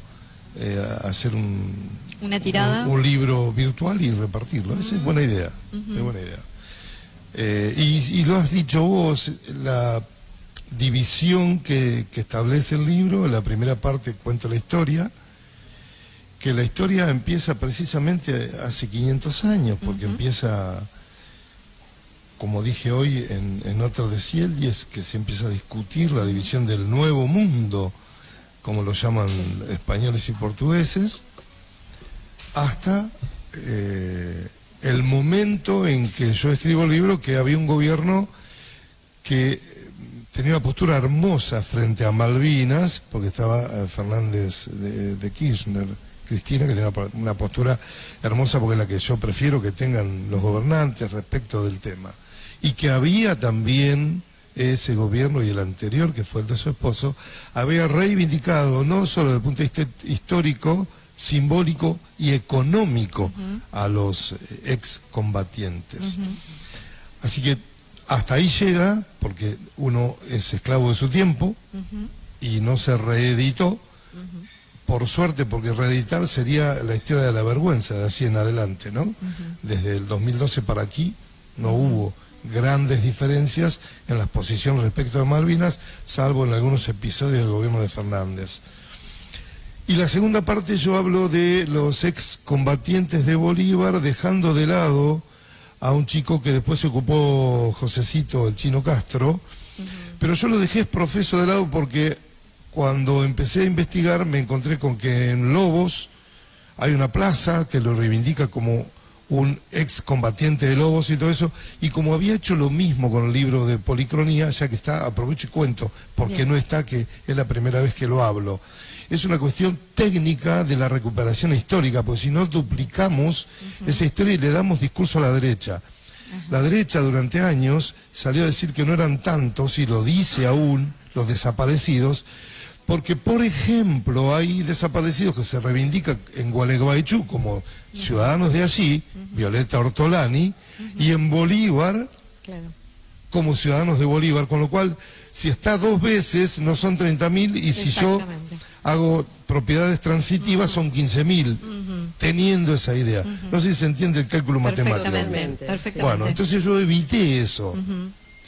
Speaker 1: hacer
Speaker 3: una tirada,
Speaker 1: un libro virtual y repartirlo. Esa es buena idea, es buena idea. Y lo has dicho vos, la división que establece el libro, en la primera parte cuento la historia, que la historia empieza precisamente hace 500 años, porque empieza, como dije hoy en otra de Ciel, y es que se empieza a discutir la división del nuevo mundo, como lo llaman españoles y portugueses, hasta el momento en que yo escribo el libro, que había un gobierno que tenía una postura hermosa frente a Malvinas, porque estaba Fernández de Kirchner, Cristina, que tenía una postura hermosa, porque es la que yo prefiero que tengan los gobernantes respecto del tema. Y que había también ese gobierno y el anterior, que fue el de su esposo, había reivindicado no solo desde el punto de vista histórico, simbólico y económico a los excombatientes. Así que hasta ahí llega, porque uno es esclavo de su tiempo y no se reeditó, por suerte, porque reeditar sería la historia de la vergüenza de así en adelante, ¿no? Desde el 2012 para aquí no hubo grandes diferencias en las posiciones respecto de Malvinas, salvo en algunos episodios del gobierno de Fernández. Y la segunda parte yo hablo de los excombatientes de Bolívar, dejando de lado a un chico que después se ocupó Josecito, el Chino Castro, pero yo lo dejé profeso de lado porque cuando empecé a investigar me encontré con que en Lobos hay una plaza que lo reivindica como un excombatiente de Lobos y todo eso, y como había hecho lo mismo con el libro de Policronía, ya que está, aprovecho y cuento, porque no está, que es la primera vez que lo hablo. Es una cuestión técnica de la recuperación histórica, porque si no duplicamos esa historia y le damos discurso a la derecha. La derecha durante años salió a decir que no eran tantos, y lo dice aún, los desaparecidos, porque, por ejemplo, hay desaparecidos que se reivindican en Gualeguaychú como ciudadanos de allí, Violeta Ortolani, y en Bolívar como ciudadanos de Bolívar, con lo cual, si está 2 veces, no son 30.000, y si yo hago propiedades transitivas, son 15.000, teniendo esa idea. No sé si se entiende el cálculo matemático.
Speaker 3: Perfectamente.
Speaker 1: Bueno, entonces yo evité eso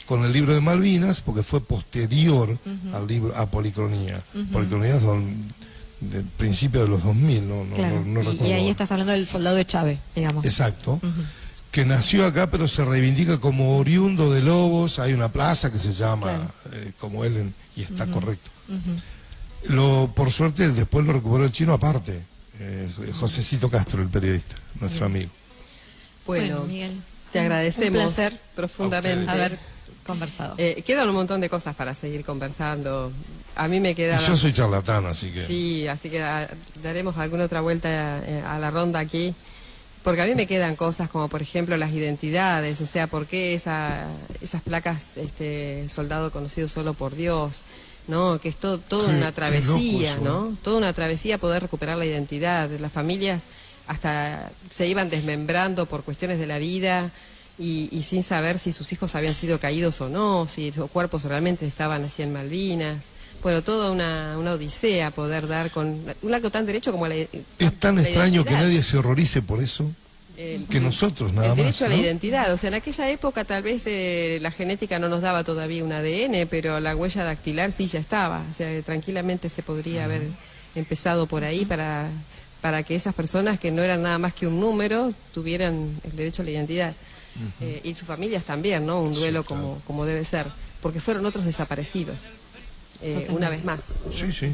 Speaker 1: con el libro de Malvinas, porque fue posterior al libro, a Policronía. Policronía son del principio de los 2000, no recuerdo.
Speaker 3: Y ahí estás hablando del soldado de Chávez, digamos.
Speaker 1: Exacto. Que nació acá, pero se reivindica como oriundo de Lobos. Hay una plaza que se llama como él, y está correcto. Por suerte, después lo recuperó el Chino aparte, Josecito Castro, el periodista, nuestro amigo.
Speaker 5: Bueno,
Speaker 3: Miguel,
Speaker 5: te agradecemos
Speaker 3: un placer
Speaker 5: profundamente
Speaker 3: haber conversado.
Speaker 5: Quedan un montón de cosas para seguir conversando. A mí me queda...
Speaker 1: Y yo soy charlatán, así que...
Speaker 5: Sí, así que daremos alguna otra vuelta a la ronda aquí, porque a mí me quedan cosas como, por ejemplo, las identidades, o sea, por qué esas placas, soldado conocido solo por Dios, ¿no? Que es toda una travesía, ¿no? Toda una travesía poder recuperar la identidad. Las familias hasta se iban desmembrando por cuestiones de la vida y sin saber si sus hijos habían sido caídos o no, si sus cuerpos realmente estaban allí en Malvinas. Bueno, toda una odisea poder dar con algo tan derecho como la identidad.
Speaker 1: Es tan extraño que nadie se horrorice por eso, que nosotros nada más.
Speaker 5: El derecho a la
Speaker 1: ¿no?
Speaker 5: identidad, o sea, en aquella época tal vez la genética no nos daba todavía un ADN, pero la huella dactilar sí ya estaba, o sea, tranquilamente se podría haber empezado por ahí para que esas personas que no eran nada más que un número tuvieran el derecho a la identidad. Y sus familias también, ¿no? Un duelo como debe ser, porque fueron otros desaparecidos. Una vez más.
Speaker 1: Sí, sí.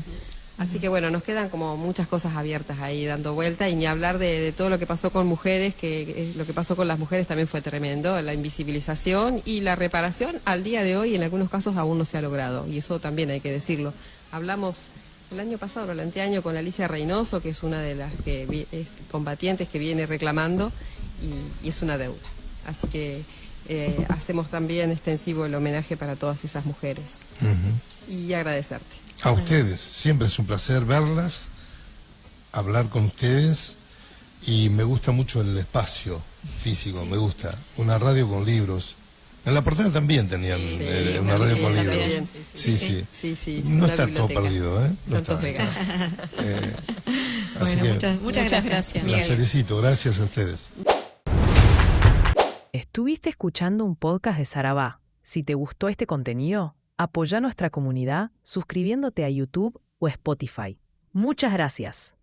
Speaker 5: Así que bueno, nos quedan como muchas cosas abiertas ahí dando vuelta, y ni hablar de todo lo que pasó con mujeres, que lo que pasó con las mujeres también fue tremendo, la invisibilización y la reparación al día de hoy en algunos casos aún no se ha logrado, y eso también hay que decirlo. Hablamos el año pasado, el anteaño, con Alicia Reynoso, que es una de las combatientes que viene reclamando, y es una deuda. Así que hacemos también extensivo el homenaje para todas esas mujeres. Y agradecerte.
Speaker 1: A ustedes, siempre es un placer verlas, hablar con ustedes, y me gusta mucho el espacio físico, me gusta. Una radio con libros, En la portada también tenían una radio con libros.
Speaker 5: también.
Speaker 1: Sí. No está todo perdido, ¿eh? No
Speaker 5: Santos
Speaker 1: está.
Speaker 5: Vega.
Speaker 1: Así
Speaker 3: Bueno,
Speaker 1: que
Speaker 3: muchas gracias,
Speaker 1: las
Speaker 3: Miguel.
Speaker 1: felicito, gracias a ustedes.
Speaker 10: Estuviste escuchando un podcast de Sarabá. Si te gustó este contenido, apoya nuestra comunidad suscribiéndote a YouTube o Spotify. Muchas gracias.